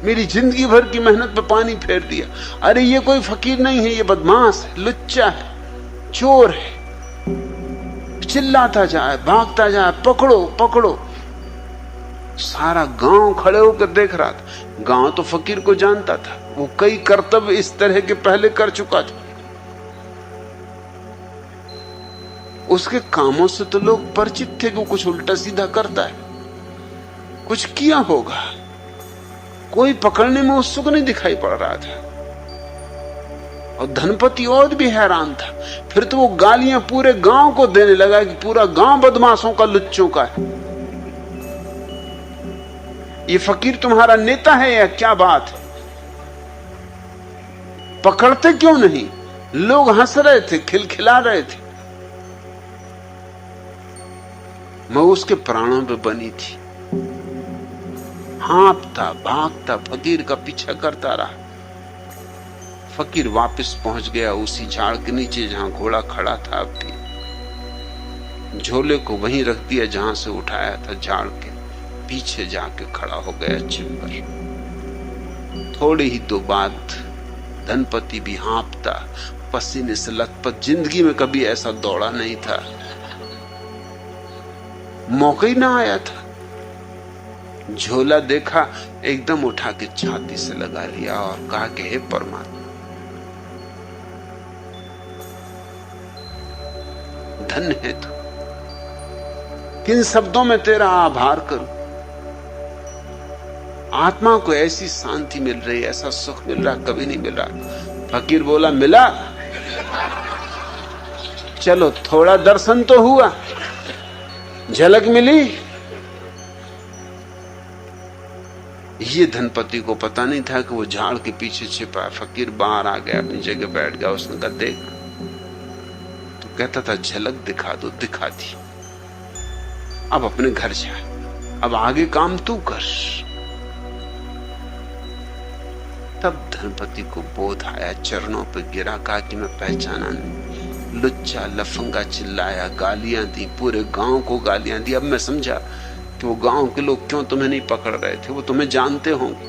मेरी जिंदगी भर की मेहनत पे पानी फेर दिया। अरे ये कोई फकीर नहीं है, ये बदमाश है, लुच्चा है, चोर है। चिल्लाता जाए, भागता जाए, पकड़ो पकड़ो। सारा गांव खड़े होकर देख रहा था। गांव तो फकीर को जानता था, वो कई कर्तव्य इस तरह के पहले कर चुका था। उसके कामों से तो लोग परिचित थे कि वो कुछ उल्टा सीधा करता है, कुछ किया होगा। कोई पकड़ने में उत्सुक नहीं दिखाई पड़ रहा था। और धनपति और भी हैरान था। फिर तो वो गालियां पूरे गांव को देने लगा कि पूरा गांव बदमाशों का, लुच्चों का है। ये फकीर तुम्हारा नेता है या क्या बात है? पकड़ते क्यों नहीं? लोग हंस रहे थे, खिलखिला रहे थे। मैं उसके प्राणों पे बनी थी। हाँफता भागता फकीर का पीछा करता रहा। फकीर वापस पहुंच गया उसी झाड़ के नीचे जहां घोड़ा खड़ा था। अब भी झोले को वहीं रख दिया जहां से उठाया था, झाड़ के पीछे जाके खड़ा हो गया छिपकर। थोड़ी ही तो बाद धनपति भी हाँफता, पसीने से लथपथ, जिंदगी में कभी ऐसा दौड़ा नहीं था, मौका ही ना आया था। झोला देखा, एकदम उठा के छाती से लगा लिया और कहा कि हे परमात्मा, धन्य है तू। किन शब्दों में तेरा आभार करूं? आत्मा को ऐसी शांति मिल रही, ऐसा सुख मिल रहा, कभी नहीं मिल रहा। फकीर बोला मिला, चलो थोड़ा दर्शन तो हुआ, झलक मिली। ये धनपति को पता नहीं था कि वो झाड़ के पीछे छिपा है। फकीर बाहर आ गया, अपनी जगह बैठ गया। उसने कहा देख, तो कहता था झलक दिखा दो, दिखा दी। अब अपने घर जा, अब आगे काम तू कर। तब धनपति को बोध आया, चरणों पर गिरा, कहा कि मैं पहचाना नहीं। लुच्चा लफंगा चिल्लाया, गालियां दी, पूरे गांव को गालियां दी। अब मैं समझा कि वो गांव के लोग क्यों तुम्हें नहीं पकड़ रहे थे, वो तुम्हें जानते होंगे।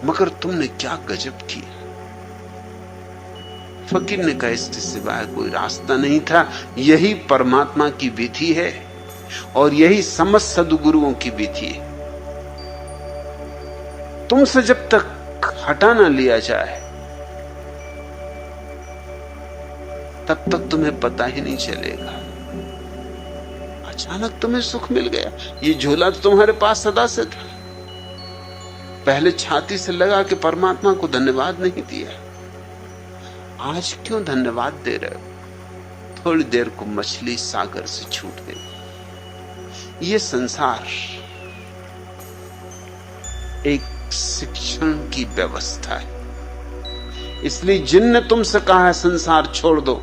मगर तुमने क्या गजब किया। फकीर ने कहा इसके सिवाय कोई रास्ता नहीं था। यही परमात्मा की विधि है और यही समस्त सद्गुरुओं की विधि है। तुमसे जब तक हटा ना लिया जाए तब तक तुम्हें पता ही नहीं चलेगा। अचानक तुम्हें सुख मिल गया। ये झोला तो तुम्हारे पास सदा से था। पहले छाती से लगा कि परमात्मा को धन्यवाद नहीं दिया, आज क्यों धन्यवाद दे रहे हो? थोड़ी देर को मछली सागर से छूट गई। ये संसार एक शिक्षण की व्यवस्था है। इसलिए जिनने तुमसे कहा है संसार छोड़ दो,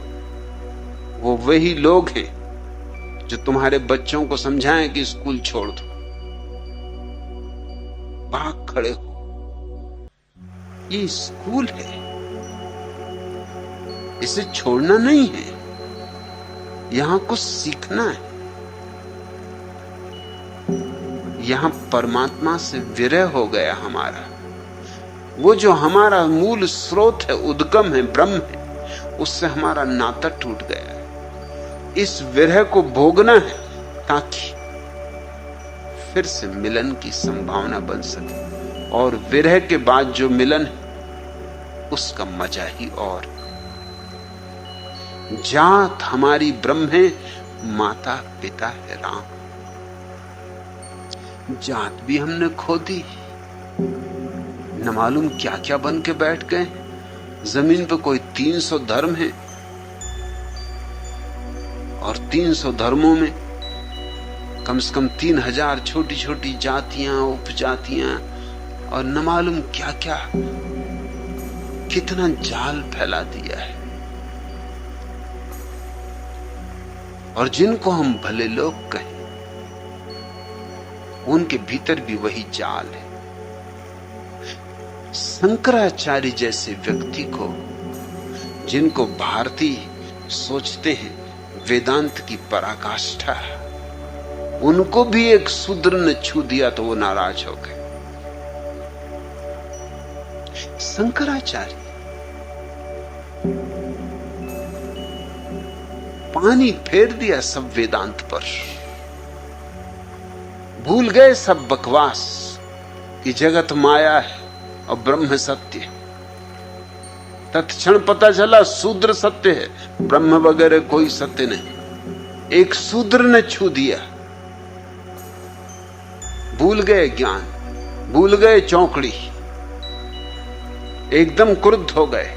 वो वही लोग हैं जो तुम्हारे बच्चों को समझाएं कि स्कूल छोड़ दो। भाग खड़े हो, ये स्कूल है, इसे छोड़ना नहीं है, यहां कुछ सीखना है। यहां परमात्मा से विरह हो गया हमारा। वो जो हमारा मूल स्रोत है, उद्गम है, ब्रह्म है, उससे हमारा नाता टूट गया है। इस विरह को भोगना है ताकि फिर से मिलन की संभावना बन सके। और विरह के बाद जो मिलन है उसका मजा ही और। जात हमारी ब्रह्म है, माता पिता है राम। जात भी हमने खो दी, न मालूम क्या क्या बन के बैठ गए। जमीन पे कोई 300 धर्म है और 300 धर्मों में कम से कम 3000 छोटी छोटी जातियां, उपजातियां और न मालूम क्या क्या, कितना जाल फैला दिया है। और जिनको हम भले लोग कहें, उनके भीतर भी वही जाल है। शंकराचार्य जैसे व्यक्ति को, जिनको भारतीय सोचते हैं वेदांत की पराकाष्ठा, उनको भी एक शूद्र ने छू दिया तो वो नाराज हो गए। शंकराचार्य पानी फेर दिया सब वेदांत पर, भूल गए सब बकवास कि जगत माया है और ब्रह्म सत्य। तत्क्षण पता चला शूद्र सत्य है, ब्रह्म वगैरह कोई सत्य नहीं। एक शूद्र ने छू दिया। भूल गए ज्ञान, भूल गए चौकड़ी, एकदम क्रुद्ध हो गए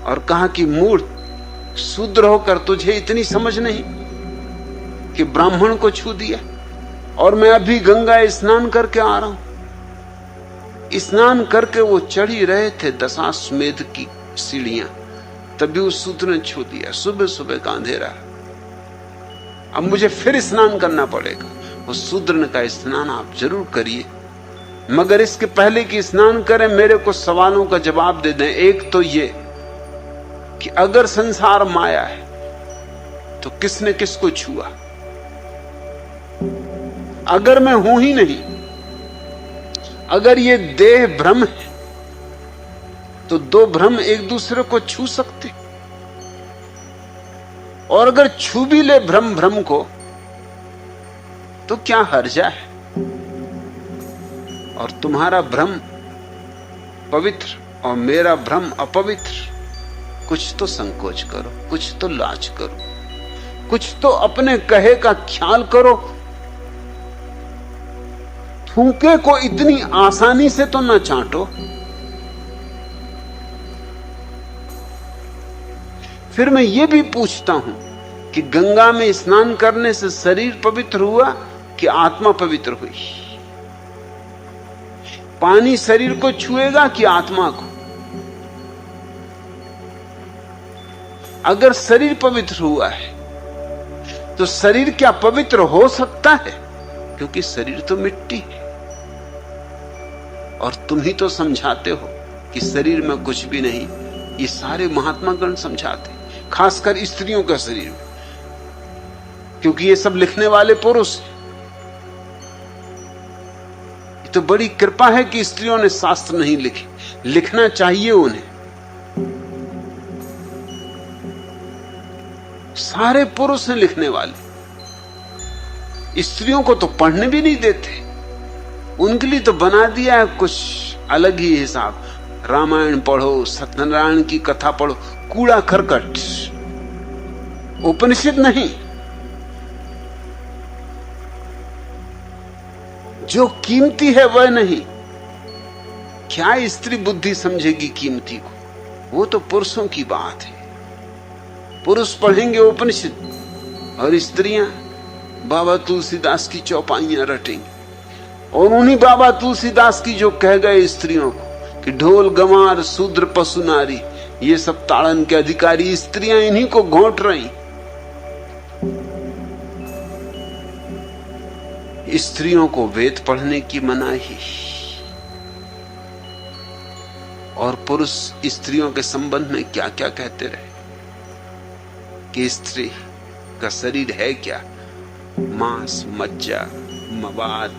और कहा कि मूर्ख, शूद्र होकर तुझे इतनी समझ नहीं कि ब्राह्मण को छू दिया। और मैं अभी गंगा स्नान करके आ रहा हूं। स्नान करके वो चढ़ी रहे थे दशाश्वमेध की सीढ़ियां, तभी उस शूद्र ने छू दिया। सुबह सुबह का अंधेरा, अब मुझे फिर स्नान करना पड़ेगा। उस शूद्र ने कहा स्नान आप जरूर करिए, मगर इसके पहले कि स्नान करें मेरे को सवालों का जवाब दे दें। एक तो ये कि अगर संसार माया है तो किसने किसको छुआ? अगर मैं हूं ही नहीं, अगर ये देह भ्रम है तो दो भ्रम एक दूसरे को छू सकते, और अगर छू भी ले भ्रम भ्रम को तो क्या हर्जा है? और तुम्हारा भ्रम पवित्र और मेरा भ्रम अपवित्र, कुछ तो संकोच करो, कुछ तो लाज करो, कुछ तो अपने कहे का ख्याल करो। थूके को इतनी आसानी से तो ना चाटो। फिर मैं ये भी पूछता हूं कि गंगा में स्नान करने से शरीर पवित्र हुआ कि आत्मा पवित्र हुई? पानी शरीर को छुएगा कि आत्मा को? अगर शरीर पवित्र हुआ है तो शरीर क्या पवित्र हो सकता है? क्योंकि शरीर तो मिट्टी है। और तुम ही तो समझाते हो कि शरीर में कुछ भी नहीं। ये सारे महात्मा गण समझाते, खासकर स्त्रियों का शरीर, क्योंकि ये सब लिखने वाले पुरुष हैं। ये तो बड़ी कृपा है कि स्त्रियों ने शास्त्र नहीं लिखे, लिखना चाहिए उन्हें। सारे पुरुष हैं लिखने वाले, स्त्रियों को तो पढ़ने भी नहीं देते। उनके लिए तो बना दिया है कुछ अलग ही हिसाब। रामायण पढ़ो, सत्यनारायण की कथा पढ़ो, कूड़ा करकट, उपनिषद नहीं। जो कीमती है वह नहीं। क्या स्त्री बुद्धि समझेगी कीमती को? वो तो पुरुषों की बात है। पुरुष पढ़ेंगे उपनिषद और स्त्रियां बाबा तुलसीदास की चौपाइयां रटेंगी। और उन्हीं बाबा तुलसीदास की जो कह गए स्त्रियों को कि ढोल गंवार शूद्र पशु नारी, ये सब ताड़न के अधिकारी स्त्रियां इन्हीं को घोंट रही। स्त्रियों को वेद पढ़ने की मनाही, और पुरुष स्त्रियों के संबंध में क्या क्या कहते रहे कि स्त्री का शरीर है क्या, मांस, मज्जा, मवाद,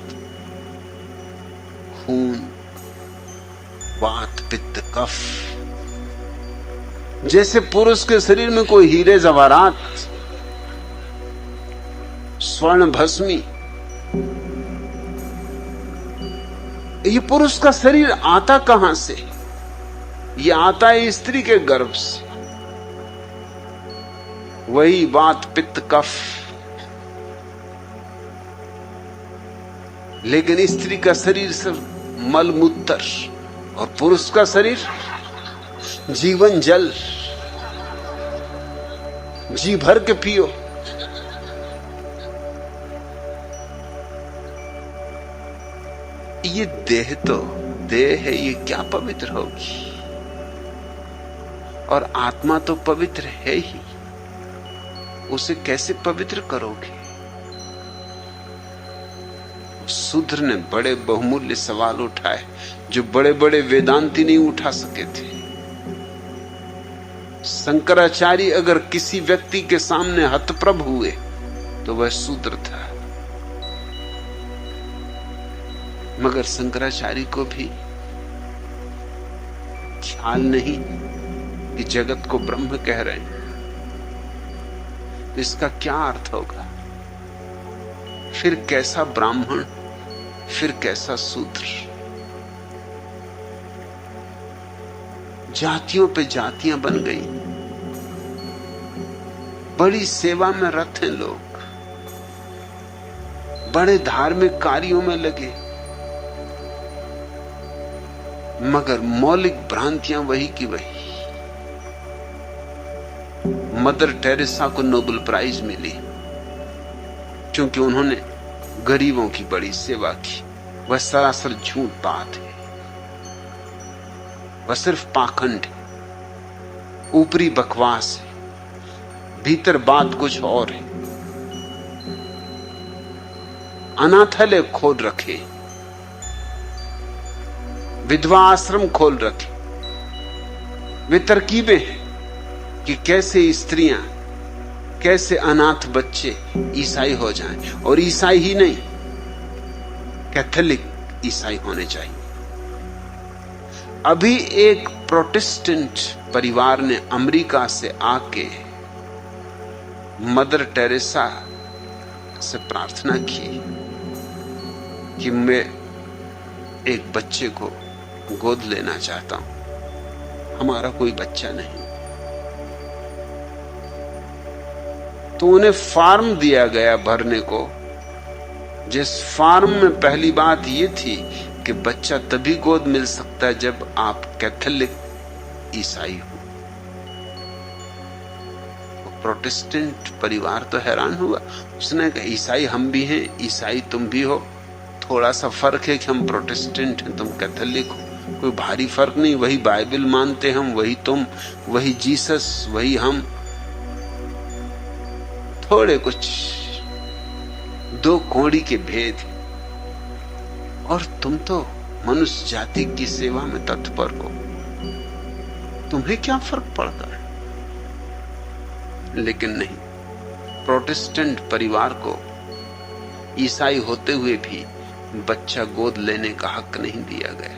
खून, वात, पित्त, कफ। जैसे पुरुष के शरीर में कोई हीरे जवाहरात, स्वर्ण भस्मी। ये पुरुष का शरीर आता कहां से? ये आता है स्त्री के गर्भ से। वही वात, पित्त, कफ। लेकिन स्त्री का शरीर सिर्फ मल मूत्र, और पुरुष का शरीर जीवन जल। जी भर के पियो। ये देह तो देह है, ये क्या पवित्र होगी? और आत्मा तो पवित्र है ही, उसे कैसे पवित्र करोगे? शूद्र ने बड़े बहुमूल्य सवाल उठाए जो बड़े बड़े वेदांती नहीं उठा सके थे। शंकराचार्य अगर किसी व्यक्ति के सामने हतप्रभ हुए तो वह शूद्र था, मगर शंकराचार्य को भी ख्याल नहीं कि जगत को ब्रह्म कह रहे हैं, तो इसका क्या अर्थ होगा? फिर कैसा ब्राह्मण, फिर कैसा शूद्र? जातियों पे जातियां बन गई, बड़ी सेवा में रत हैं लोग, बड़े धार्मिक कार्यों में लगे, मगर मौलिक भ्रांतियां वही की वही। मदर टेरेसा को नोबेल प्राइज मिली क्योंकि उन्होंने गरीबों की बड़ी सेवा की। वह सरासर झूठ बात है, वह सिर्फ पाखंड है, ऊपरी बकवास है, भीतर बात कुछ और है। अनाथालय खोल रखे, विधवा आश्रम खोल रखे, वे तरकीबें हैं कि कैसे स्त्रियां, कैसे अनाथ बच्चे ईसाई हो जाएं, और ईसाई ही नहीं, कैथोलिक ईसाई होने चाहिए। अभी एक प्रोटेस्टेंट परिवार ने अमेरिका से आके मदर टेरेसा से प्रार्थना की कि मैं एक बच्चे को गोद लेना चाहता हूं, हमारा कोई बच्चा नहीं। तो उन्हें फॉर्म दिया गया भरने को, जिस फॉर्म में पहली बात यह थी कि बच्चा तभी गोद मिल सकता है जब आप कैथोलिक ईसाई हो। प्रोटेस्टेंट परिवार तो हैरान हुआ, उसने कहा ईसाई हम भी हैं, ईसाई तुम भी हो, थोड़ा सा फर्क है कि हम प्रोटेस्टेंट हैं, तुम कैथोलिक हो, कोई भारी फर्क नहीं, वही बाइबल मानते हम, वही तुम, वही जीसस, वही हम, थोड़े कुछ दो कौड़ी के भेद। और तुम तो मनुष्य जाति की सेवा में तत्पर हो, तुम्हें क्या फर्क पड़ता है? लेकिन नहीं, प्रोटेस्टेंट परिवार को ईसाई होते हुए भी बच्चा गोद लेने का हक नहीं दिया गया।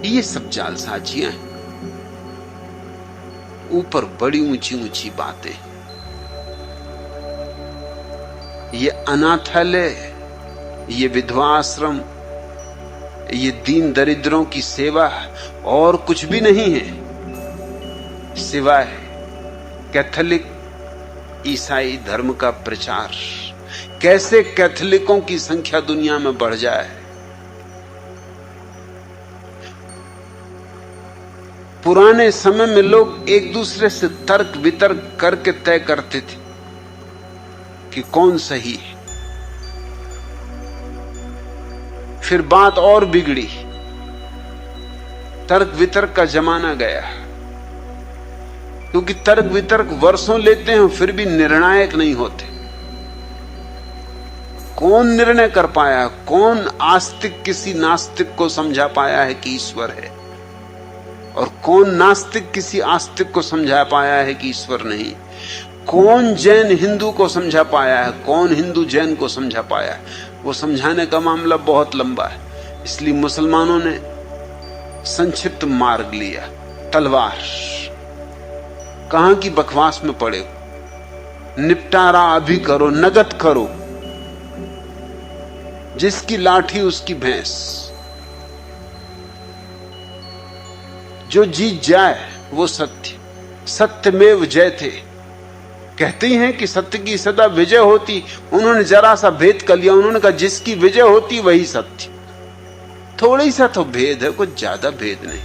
ये सब जालसाजियां हैं, ऊपर बड़ी ऊंची ऊंची बातें। ये अनाथालय, ये विधवा आश्रम, ये दीन दरिद्रों की सेवा और कुछ भी नहीं है सिवाय कैथोलिक ईसाई धर्म का प्रचार। कैसे कैथोलिकों की संख्या दुनिया में बढ़ जाए। पुराने समय में लोग एक दूसरे से तर्क वितर्क करके तय करते थे कि कौन सही है। फिर बात और बिगड़ी, तर्क वितर्क का जमाना गया, क्योंकि तर्क वितर्क वर्षों लेते हैं फिर भी निर्णायक नहीं होते। कौन निर्णय कर पाया, कौन आस्तिक किसी नास्तिक को समझा पाया है कि ईश्वर है, और कौन नास्तिक किसी आस्तिक को समझा पाया है कि ईश्वर नहीं। कौन जैन हिंदू को समझा पाया है, कौन हिंदू जैन को समझा पाया है, वो समझाने का मामला बहुत लंबा है। इसलिए मुसलमानों ने संक्षिप्त मार्ग लिया, तलवार। कहां की बकवास में पड़े हो, निपटारा अभी करो, नगद करो, जिसकी लाठी उसकी भैंस, जो जीत जाए वो सत्य, सत्यमेव जयते। कहते ही हैं कि सत्य की सदा विजय होती। उन्होंने जरा सा भेद कर लिया, उन्होंने कहा जिसकी विजय होती वही सत्य। थोड़ी सा तो भेद है, कुछ ज्यादा भेद नहीं।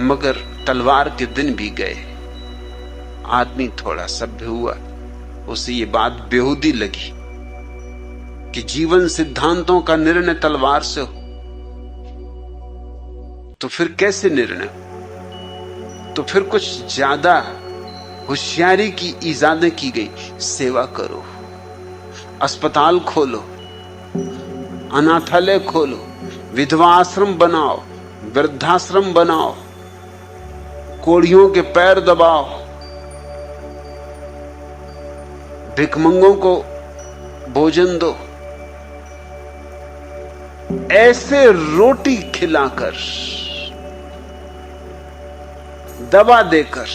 मगर तलवार के दिन भी गए, आदमी थोड़ा सभ्य हुआ, उसे ये बात बेहूदी लगी कि जीवन सिद्धांतों का निर्णय तलवार से हो, तो फिर कैसे निर्णय हो? तो फिर कुछ ज्यादा होशियारी की इजादें की गई। सेवा करो, अस्पताल खोलो, अनाथालय खोलो, विधवा आश्रम बनाओ, वृद्धाश्रम बनाओ, कोढ़ियों के पैर दबाओ, भिखमंगों को भोजन दो। ऐसे रोटी खिलाकर, दवा देकर,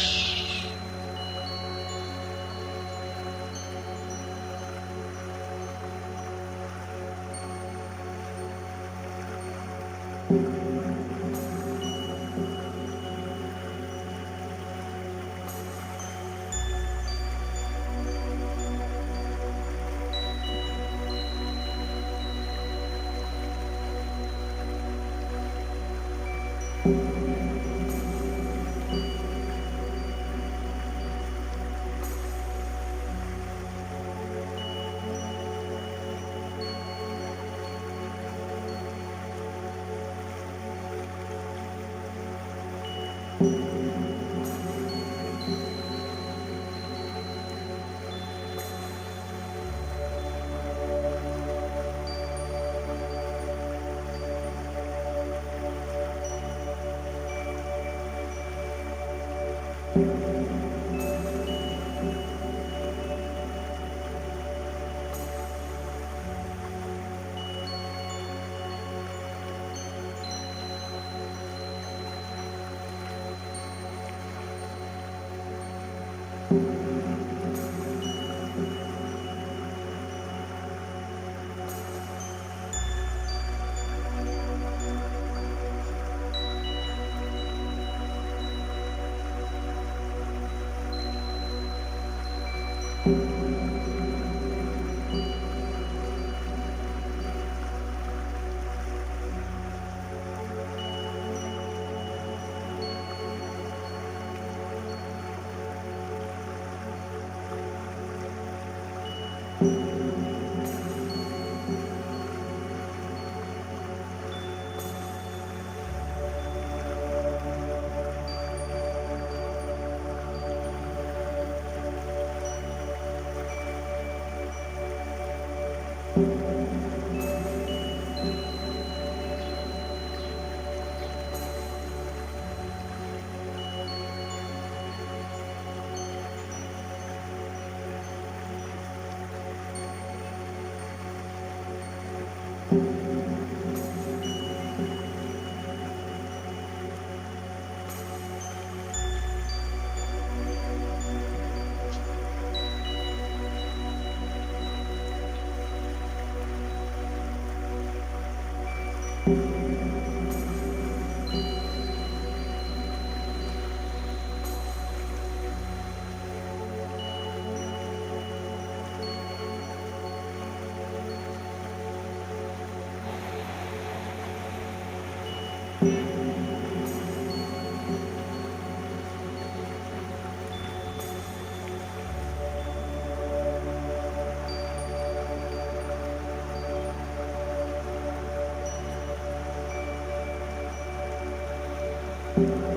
है।